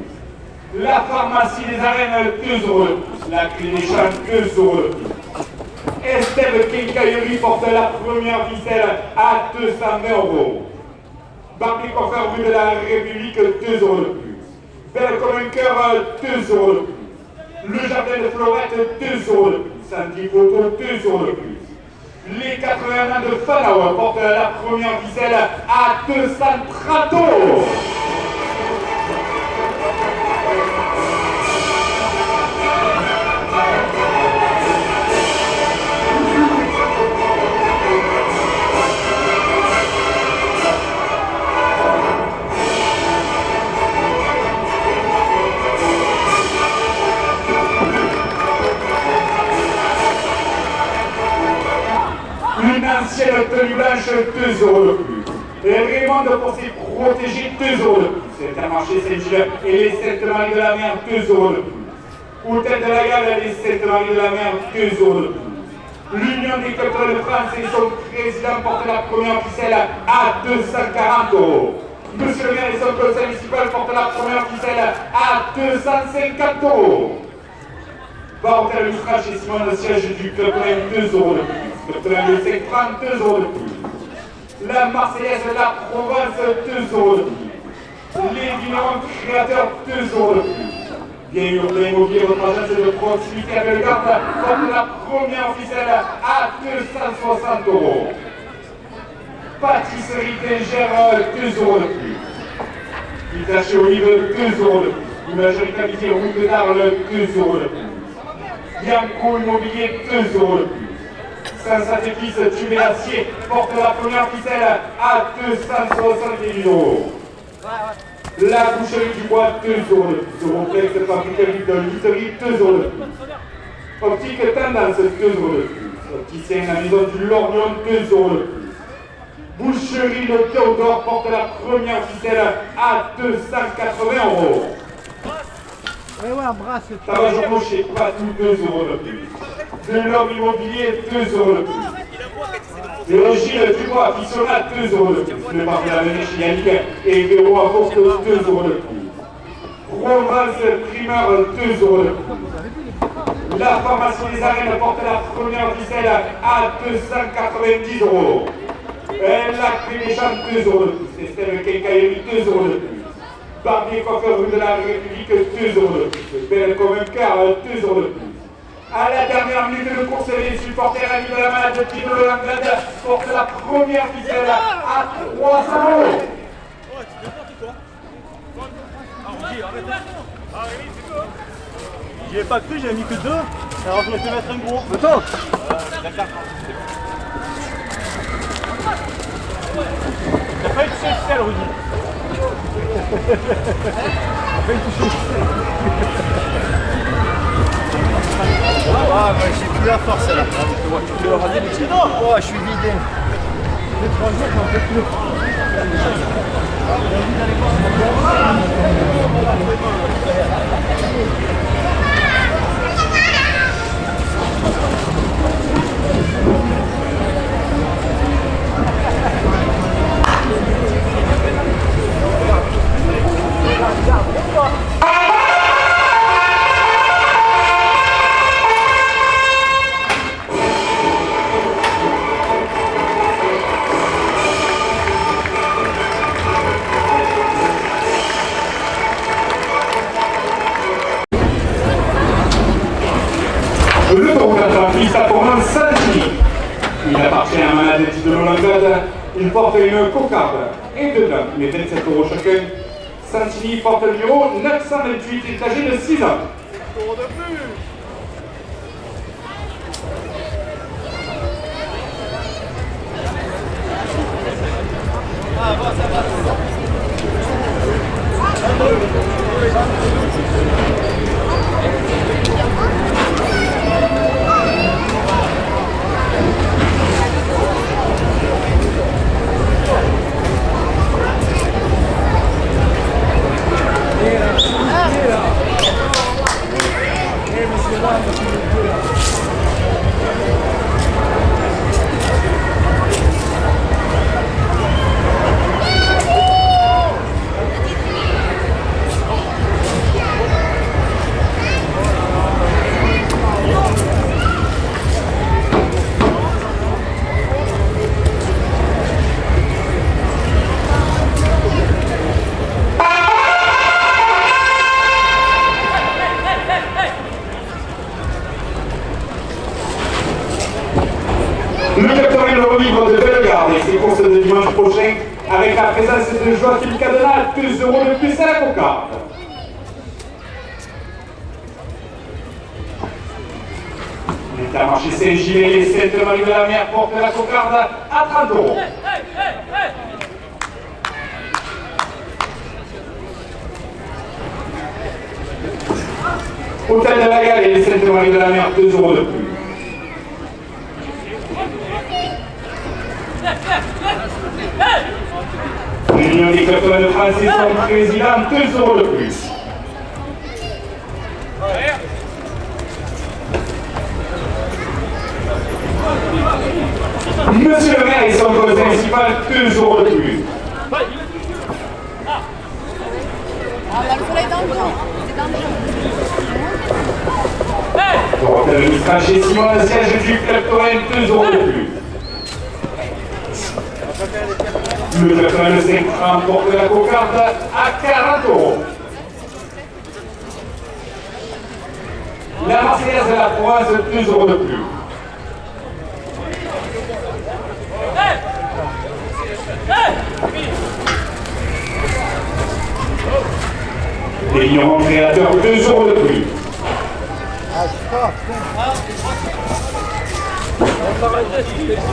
La pharmacie des arènes, 2 € de plus. La clé des champs, 2 € de plus. Estève Quincaillerie porte la première ficelle à 220 €. Barbier Coiffeur rue de la République, 2 € de plus. Belle comme un cœur, 2 € de plus. Le jardin de Florette, 2 € de plus. Santi Photo, 2 € de plus. Les 80 ans de Panao portent la première ficelle à 230 €. 2 euros de plus. Raymond de Fossé protégé, 2 euros de plus. Intermarché Saint-Gilles et les Saintes Maries de la Mer, 2 euros de plus. Hôtel de la Gare et les Saintes Maries de la Mer, 2 euros de plus. L'Union des cultures de France et son président portent la première ficelle à 240 euros. Monsieur le maire et son conseil municipal portent la première ficelle à 250 euros. Hôtel Mistral chez Simon, le siège du club 2 euros de plus. Le club de 5 francs, 2 euros de plus. La Marseillaise de la Provence, 2 euros de plus. Les vignerons créateurs, 2 euros de plus. Bien urbain immobilier, votre agence de proximité à Bellegarde porte la première ficelle à 260 euros. Pâtisserie d'Ingère, 2 euros de plus. Pizza chez Olive, 2 euros de plus. Imagerie qualité route de d'Arles, 2 euros de plus. Bianco Immobilier, 2 euros de plus. Saint-Satéfils, Tubé Acier porte la première ficelle à 270 euros. La boucherie du bois, 2 euros de plus. Europlex, fabriquerie de literie, 2 euros de plus. Optique Tendance, 2 euros de plus. Opticien la maison du Lorient, 2 euros de plus. Boucherie Le Théodore porte la première ficelle à 280 euros. Tabac Journaux chez Patou, 2 euros de plus. De l'homme immobilier, 2 euros de plus. Le Gilles Dubois, Fissona, 2 euros de plus. Le parc de la Venue chez Yannick et Véro à Porte, 2 euros de plus. Provence Primeur, 2 euros de plus. La pharmacie des arènes porte la première ficelle à 290 euros. La Clé des Champs, 2 euros de plus. Estelle Quincaillerie, 2 euros de plus. Barbier Coiffeur rue de la République, 2 euros de plus. Belle comme un quart, 2 euros de plus. À la dernière minute de course, les supporters amis de la malade de Tino Langlade portent la première ficelle à 300 euros. J'y ai pas cru, j'ai mis que 2. Alors je vais te mettre un gros. Attends. T'as pas eu de ficelle, Rudy. T'as pas eu de toucher. Ah, ouais, j'ai plus la force là. Tu peux raser les petits. Oh, je suis vidé. Les 3 jours, j'en peux plus. Le tour d'Atlantis a pour un Santini. Il appartient à Maladette de l'Olympiade. Il porte une cocarde et dedans les 27 euros chacun. Santini porte le numéro 928, il est âgé de 6 ans. Euros de plus. Ah, bon, ça va. Le capitaine le relivre de Bellegarde et ses courses de dimanche prochain avec la présence de Joachim Cadena, 2 euros de plus à la cocarde. L'Intermarché Saint-Gilles et les Saintes Maries de la Mer portent la cocarde à 30 euros. Hôtel de la Gare et les Saintes Maries de la Mer, 2 euros de plus. L'Union des clubs de France et son président, 2 euros de plus. Monsieur le maire et son conseil municipal, 2 euros de plus. Il faut aller dans le dos. C'est dans le dos. Pour le ministre chez Simon, le siège du club Torrent, 2 euros de plus. Le club Torrent de 5 francs porte la cocarde à 40 euros. La Marseillaise de la Provence, 2 euros de plus. Les Lions créateurs, 2 euros de plus.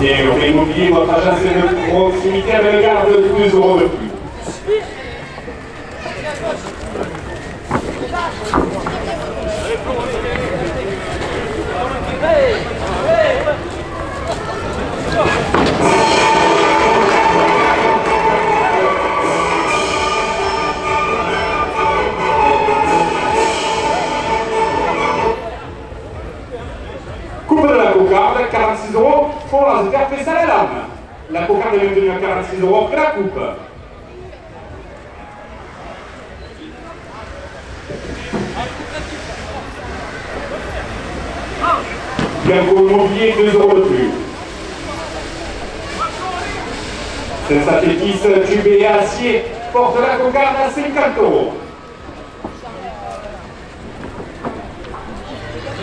Et au immobilier, votre agence de proximité avec le garde, 2 euros de plus. Coupe de la cocarde, 46 euros pour la faire fait ça la lame. La cocarde est maintenue à 46 euros après la coupe. Bianco Immobilier, 2 euros de plus. Saint-Satétis, tube et acier, porte la cocarde à 50 euros.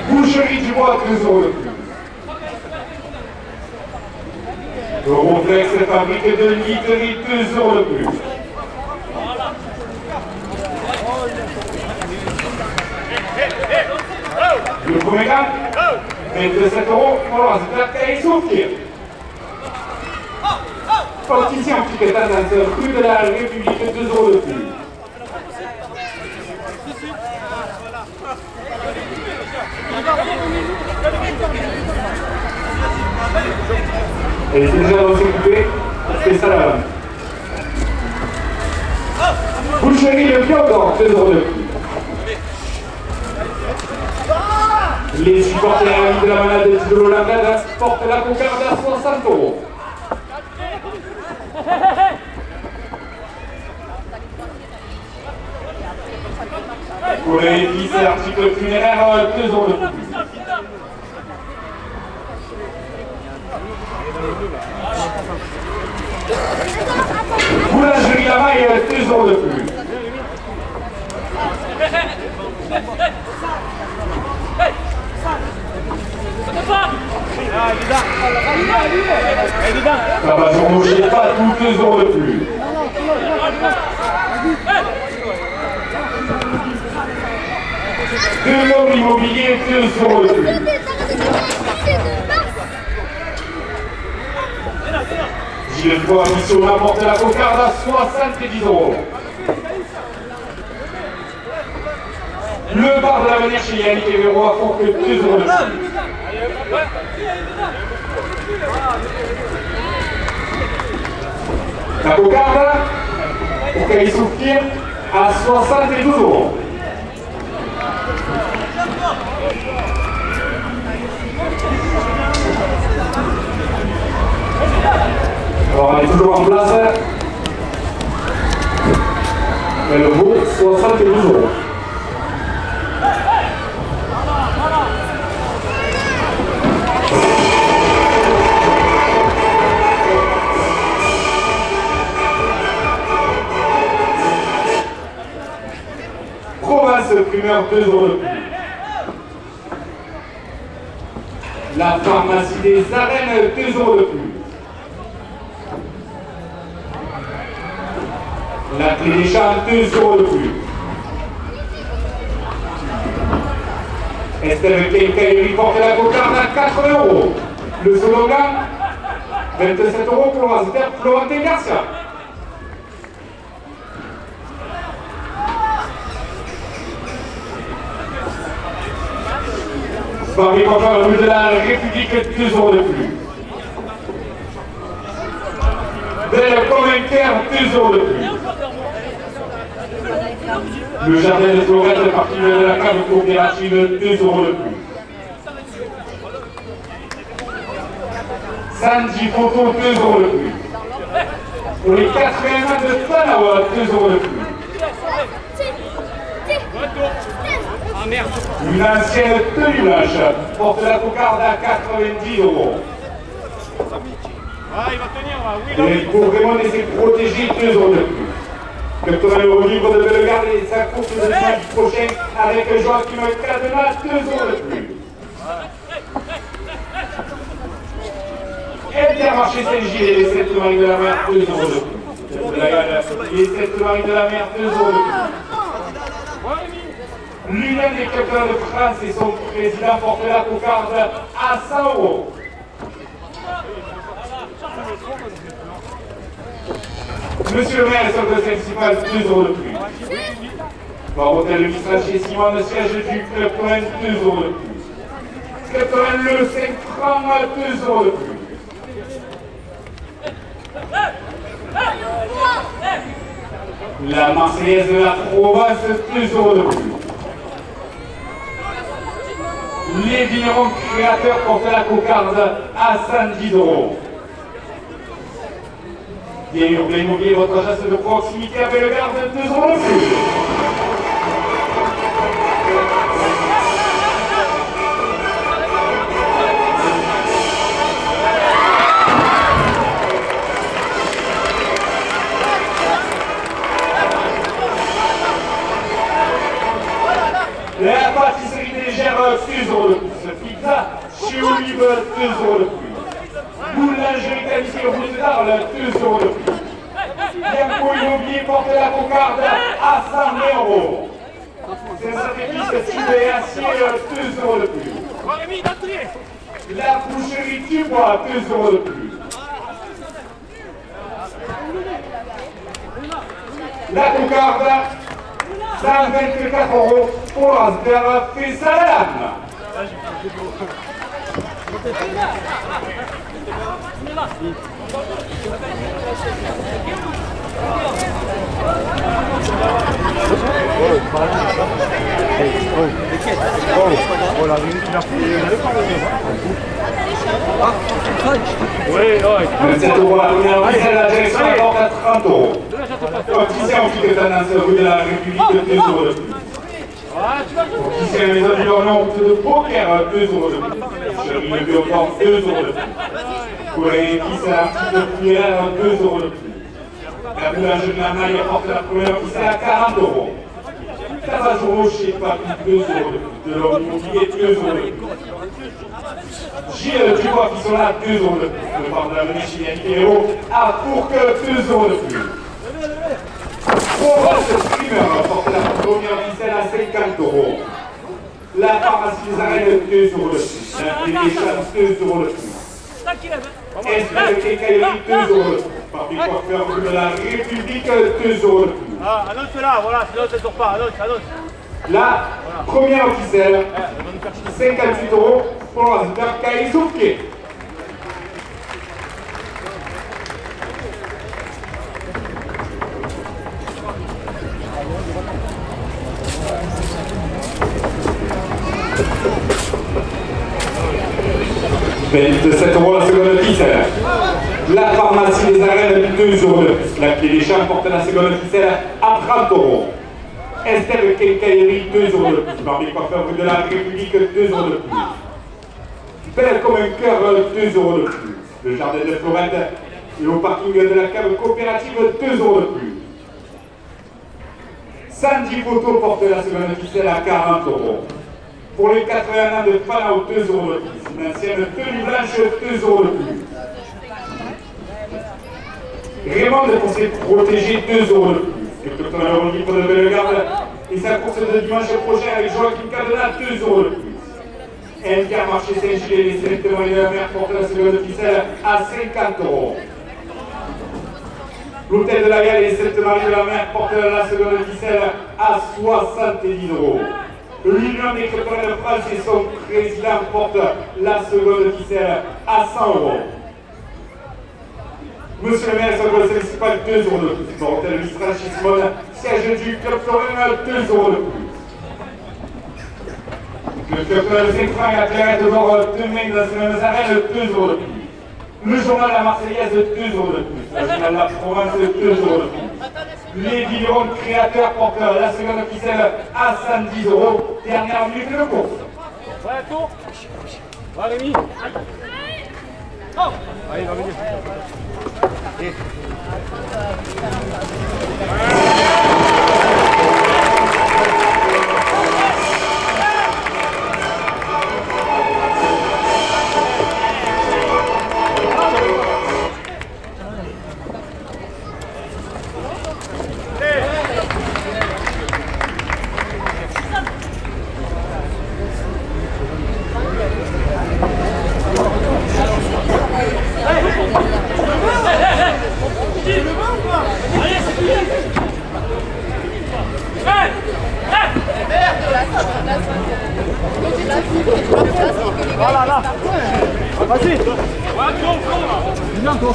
Boucherie du bois, 2 euros de plus. Europlex, fabrique de literie, 2 euros de plus. Le premier gamme, 27 euros pour l'ordinateur et souffrir. Fortifié en piquetage dans rue de la République, 2 euros de plus. Et c'est déjà aussi coupé, c'est ça là. Boucherie le Biodor, 2 euros de plus. Les supporters de la malade de Tidolo Labrade portent la cocarde à 60 euros. Pour les épices et articles funéraires, 2 euros de plus. Boulangerie La Maille, 2 euros de plus. Ça va sur nos chez pas tous 2 euros de plus. De l'homme immobilier, 2 euros de plus. Gilet de bois mission apporte la cocarde à 70 euros. Le bar de l'avenir chez Yannick et Véro apporte 2 euros de plus. La cocarde, pour qu'elle souffle, à 72 euros. Alors, elle est toujours en place. Elle vaut 72 euros. Provence primeur, 2 euros de plus. La pharmacie des arènes, 2 euros de plus. La clé des champs, 2 euros de plus. Estelle Quincaillerie porte la cocarde à 4 euros. Le slogan, 27 euros pour l'universitaire Florentin Garcia. Paris Confort, rue de la République, 2 euros de plus. Belle un cœur, 2 euros de plus. Le jardin de Florette, partie de la cave coopérative, 2 euros de plus. Sanji Photo, 2 euros de plus. Pour les 80 de Fanawa, 2 euros de plus. Une ancienne tenue blanche porte la cocarde à 90 euros. Ah, il va tenir là, oui, Et pour vraiment laisser protéger 2 euros de plus. Capteur au livre de Bellegarde et sa course de dimanche prochain avec Joachim Cadena, 2 euros de plus. Intermarché Saint-Gilles et les 7 marines de la mer, 2 euros de plus. Les 7 marines de la mer, 2 euros de plus. L'Union des capteurs de France et son président portent la cocarde à 100 euros. Monsieur le maire et son conseil municipal, 2 euros de plus. Par hôtel le Mistral chez Simon, le siège du club Cohen, 2 euros de plus. Club Cohen, le 5 francs, 2 euros de plus. La Marseillaise de la Provence, 2 euros de plus. Les vignerons créateurs portent la cocarde à 110 euros. Bien urbain immobilier, votre agence de proximité à Bellegarde, 2 euros de plus. La pâtisserie légère, 2 euros de plus. Pizza chez Olive, 2 euros de plus. Boulangerie qualifiée route d'Arles, 2 euros de plus. L'impôt immobilier porte la cocarde à 100 euros. C'est un sacrifice ciblé acier, 2 euros de plus. La boucherie Dubois, 2 euros de plus. La cocarde, 124 euros pour l'Asper fait sa lame. Oh la réunion qu'il a Oui, oui. 27 euros la première visite, la direction apporte à 30 euros. Opticien au titre de tendance rue de la République, 2 euros de plus. Opticien maison du Lorient, route de Poker, 2 euros de plus. Cherie de Bioport, 2 euros de plus. Pour les épices à l'article cuillère, 2 euros de plus. La boulangerie de la Maille apporte la première visite à 40 euros. Tabasuro chez Papi, 2 euros de plus. De l'homme immobilier, 2 euros de plus. Gilles Dubois qui sont là, 2 euros de plus. Le parc de la Venise chez Yannick Hérault, à Fourques, 2 euros de plus. Provence Primeur porte la première ficelle à 50 euros. La pharmacie des arènes, 2 euros de plus. La Téléchamp, 2 euros de plus. Esprit de Quincaillerie, 2 euros de plus. Papi Coiffeur rue de la République, 2 euros de plus. Ah, annonce là, voilà, sinon ça ne sort pas, annonce. La première ficelle, 58 euros pour l'Asper Caïsoufke. €27 la seconde ficelle. La pharmacie des arènes, 2 euros de plus. La clé des champs porte la seconde ficelle à 30 euros. Esther de Quincaillerie, 2 euros de plus. Barbie Coiffeur rue de la République, 2 euros de plus. Belle comme un cœur, 2 euros de plus. Le jardin de Florette et au parking de la cave coopérative, 2 euros de plus. Sandy Photo porte la seconde ficelle à 40 euros. Pour les 80 ans de Fanao, 2 euros de plus. Une ancienne tenue blanche, 2 euros de plus. Raymond pour se protéger, 2 euros de plus. Le docteur Olivier de Bellegarde et sa course de dimanche prochain avec Joachim Cadena, 2 euros de plus. Intermarché Saint-Gilles et les sélecteurs de la mer portent la seconde ficelle à 50 euros. L'hôtel de la Gale et les sept marines de la mer portent la seconde ficelle à 70 euros. L'Union des chrétiens de France et son président portent la seconde ficelle à 100 euros. Monsieur le maire, son conseil municipal, 2 euros de plus. Dorothée Mistral chez Simone, siège du club Torino, 2 euros de plus. Le club Saint-Franc et la Clairette d'Or, demain dans ces mêmes arènes, 2 euros de plus. Le journal La Marseillaise, 2 euros de plus. Le journal La Provence, 2 euros de plus. Les vignerons créateurs portent la seconde officielle à 110 euros. Dernière minute de course. Ouais, tour. Va Rémi. Oh. Allez, va venir. Voilà, là. Vas-y. Viens, toi.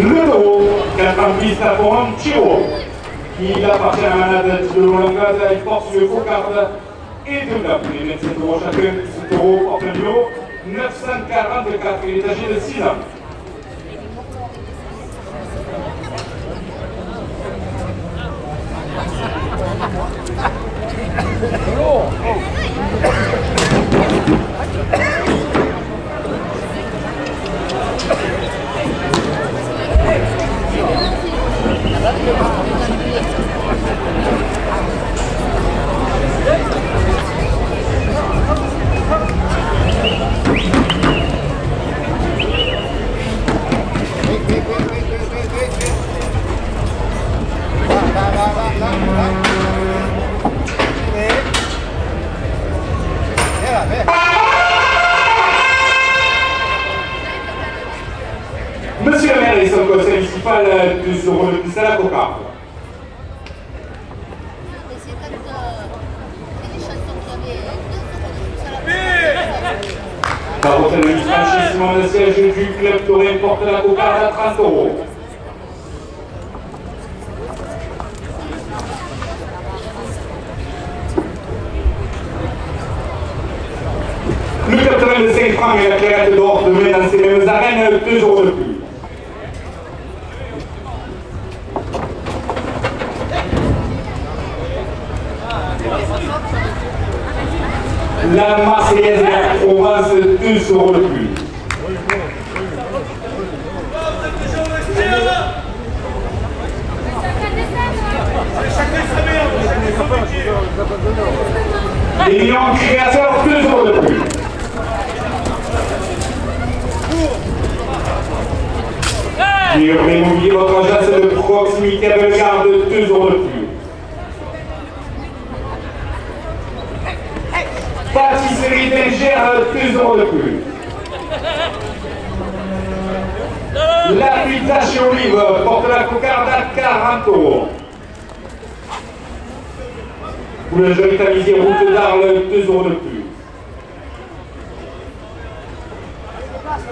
Le taureau, 90 à Forum Chiro, qui appartient à la manade de Longa, il porte le cocarde et de la plus. Les 27 euros chacun, ce taureau porte le numéro 944, il est âgé de 6 ans. Monsieur le maire et son conseil municipal, 2 euros de plus à la cocarde. Par le franchissement de siège du club Toré porte la cocarde à 30 euros. Le club Toré de Saint-Franc et la Clairette d'Or demain dans ces mêmes arènes, 2 euros de plus. La Marseillaise et la Provence, 2 euros de plus. Les lions créateurs, 2 euros de plus. L'immobilier, votre agence de proximité à Bellegarde, 2 euros de plus. Pâtisserie d'Ingère, 2 euros de plus. La pizza chez Olive porte la cocarde à 40 euros. Boulangerie Tamizier, route d'Arles, 2 euros de plus.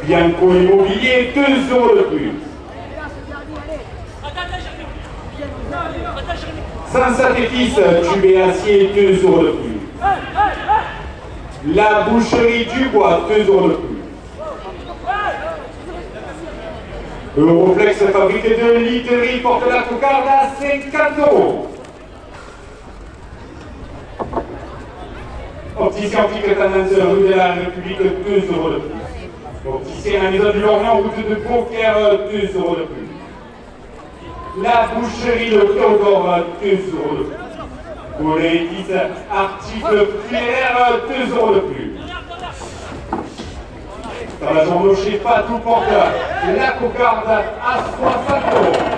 Bianco Immobilier, 2 euros de plus. Sansat et Fils, tube et acier, 2 euros de plus. La boucherie du bois, 2 euros de plus. Euroflex, fabrique de literie, porte la cocarde à 50 euros. Opticien optique tendance rue de la République, 2 euros de plus. Opticien à la maison du Lorient, route de Beaucaire, 2 euros de plus. La boucherie de Théodore, 2 euros de plus. Pour les 10 articles funéraires, 2 € de plus. Dans la journée chez Patou Porteur, la cocarde à 60 €.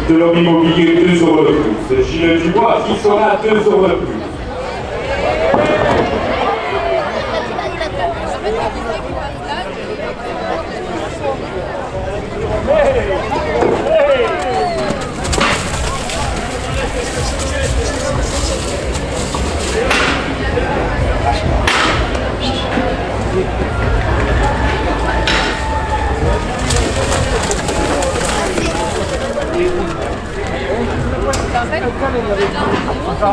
De l'homme immobilier, 2 € de plus. Gilles Dubois qui sera 2 € de plus.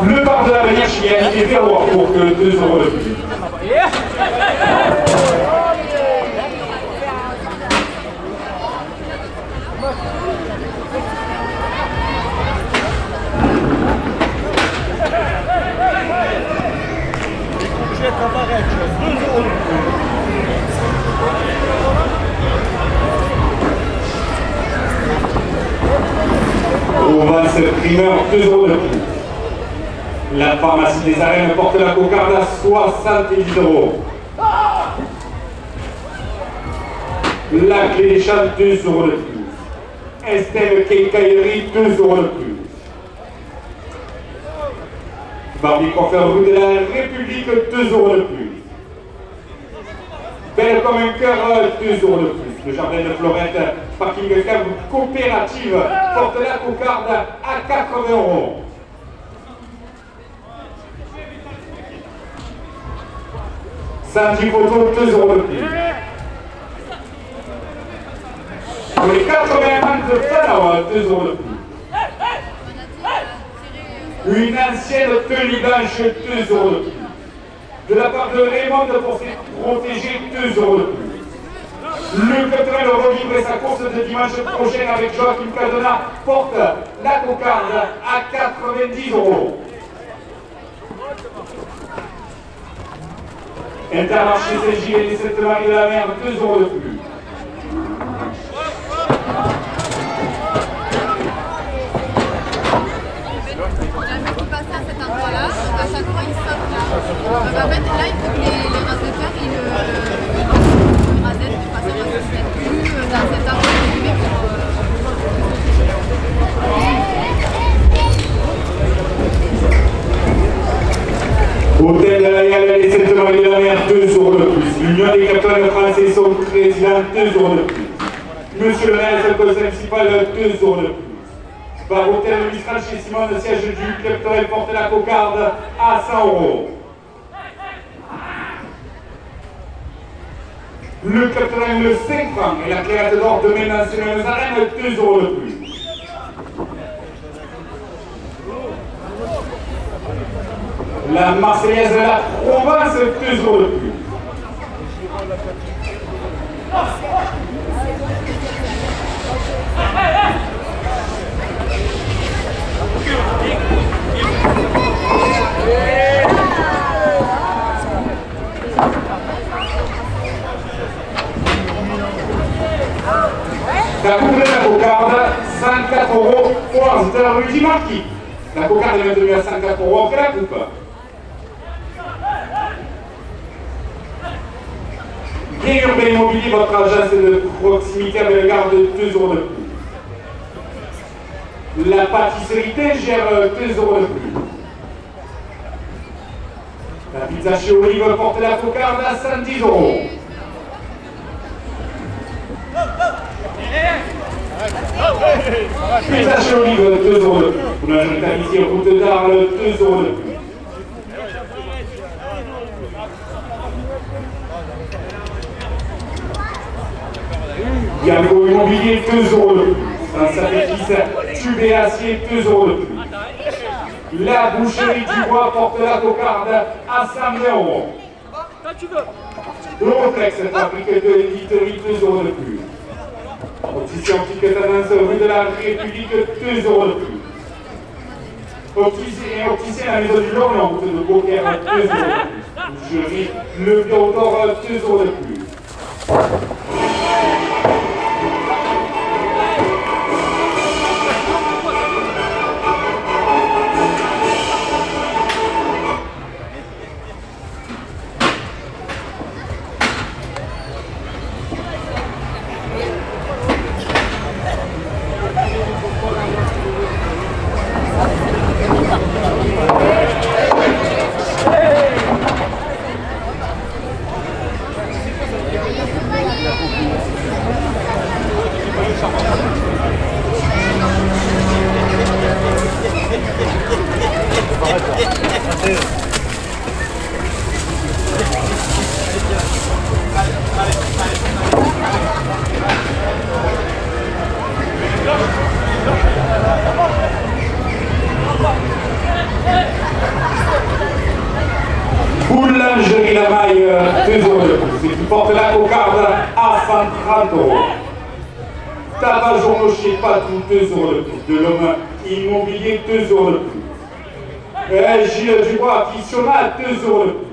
Le bar de l'avenir chez Yannick est 0 pour que 2 € de plus. Au 27 primeur, 2 € de plus. La pharmacie des arènes porte la cocarde à 70 €. La clé des chats, 2 € de plus. Estelle Keikaïri, 2 € de plus. Barbie Coiffeur rue de la République, 2 € de plus. Belle comme un cœur, 2 € de plus. Le jardin de Florette, parking cave coopérative, porte la cocarde à 80 €. Sandy Photo, 2 € de plus. Pour les 80 ans de Tanawa, 2 € de plus. Une ancienne tenue blanche, 2 € de plus. De la part de Raymond pour ses protégés, 2 € de plus. Le capitaine revivre sa course de dimanche prochain avec Joachim Cadena porte la cocarde à 90 €. Intermarché Saint-Gilles et Sainte-Marie de la Mer, 2 € de plus. Jamais vous passez à cet endroit-là, donc à chaque fois ils sautent là. Donc en fait là il faut que les raseteurs ils rasettent de façon à se mettre plus dans cet endroit Hôtel de la Galère et Sainte-Marie de la Mer, 2 € de plus. L'Union des capitaines français, son président, 2 € de plus. Monsieur le maire, le conseil municipal, 2 € de plus. Par hôtel Mistral chez Simon, le siège du capitaine porte la cocarde à 100 €. Le capitaine, le 5 francs et la clairette d'or de Ménacé aux arènes, 2 € de plus. La Marseillaise de la Provence, 2 € de plus. La coupe de la cocarde, 104 € pour c'était la rue Marquis. La cocarde est maintenue à 104 € après la coupe. Bien urbain immobilier, votre agence de proximité avec le garde de 2 € de plus. La pâtisserie gère 2 € de plus. La pizza chez Olive porte la cocarde à 110 €. Pizza chez Olive, 2 € de plus. Pour la jeune tapissier route d'Arles, 2 € de plus. Bianco Immobilier, 2 € de plus. Dans sa bêtise, Tube et acier, 2 € de plus. La boucherie du bois porte la cocarde à 5 €. Euroflex fabrique de l'éditerie, 2 € de plus. Opticien Optique Tendance rue de la République, 2 € de plus. Opticien la maison du Lorient, route de Beaucaire, 2 € de plus. Boucherie Le Bureau d'Or, 2 € de plus. Boulangerie La Maille, 2 € de plus. Et tu portes la cocarde à 130 €. Tabac journaux chez Patou, 2 € de plus. De l'homme immobilier, 2 € de plus. Gilles Dubois, Fictionnat, 2 € de plus.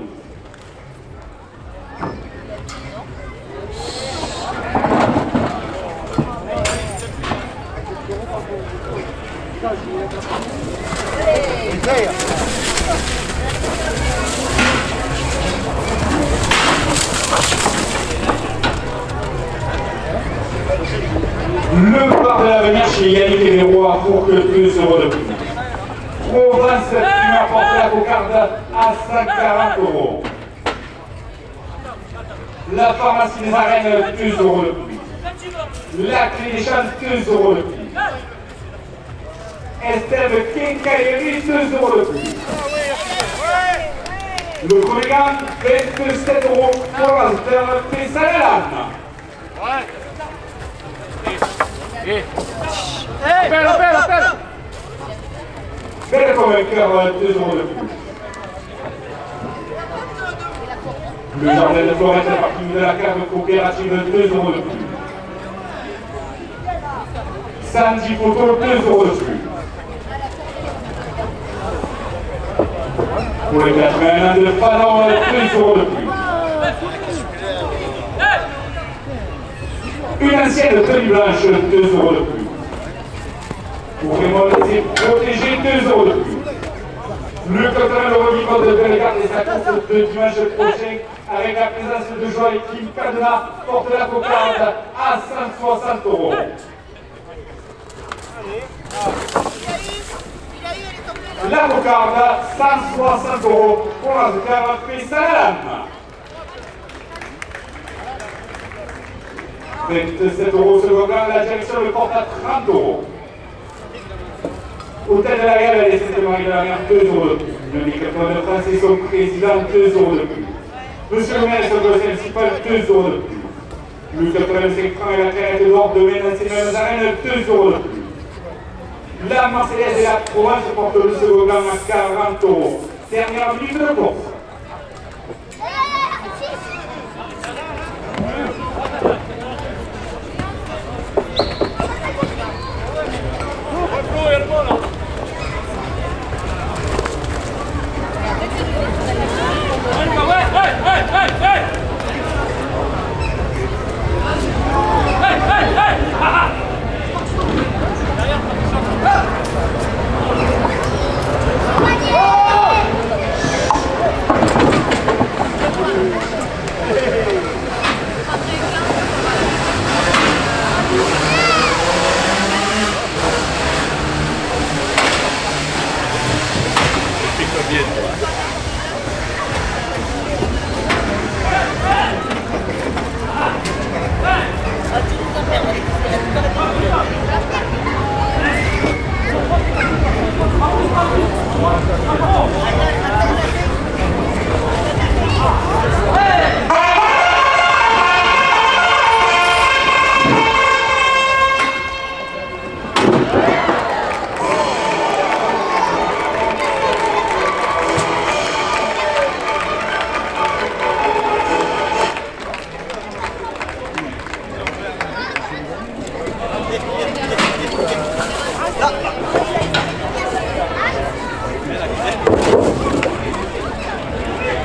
Le bar de l'avenir chez Yannick et les Rois pour que 2 € de plus. Province qui m'apporte la cocarde à 5,40 €. La pharmacie des arènes, 2 € de plus. La clé des chances, 2 € de plus. Estelle Quincaillerie, 2 € de plus. Le Comégan, 27 € pour la Pessalan. Appelle. Belle comme un cœur, 2 € de plus. Le jardin de Florette, la partie de la cave coopérative, 2 € de plus. Samedi Photo, 2 € de plus. Pour les 81 ans de Fanon, 2 € de plus. Une ancienne tenue blanche, 2 € de plus. Pour les protéger, 2 € de plus. Le coton le revivant de Bellegarde et sa course de dimanche prochain avec la présence de Joachim Cadena porte la cocarde à 160 €. La cocarde, 160 € pour la cocarde Pessalan. 27 € second rang, la direction le porte à 30 €. Hôtel de la Réal, les Sainte-Marie de la Mer, 2 € de plus. Le microphone de France et son président, 2 € de plus. Monsieur le maire, son conseil municipal, 2 € de plus. Le 85 francs et la traite d'or de Ménacé-Mêmes Arènes, 2 € de plus. La Marseillaise et la Provence portent le second rang à 40 €. Dernière minute de course.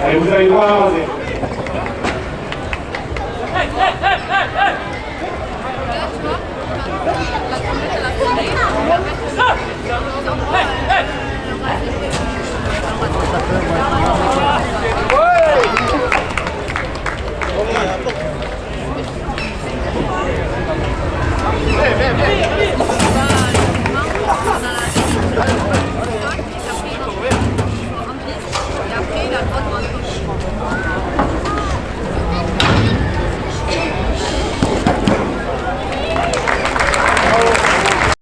Allez, vous avez droit à un raser.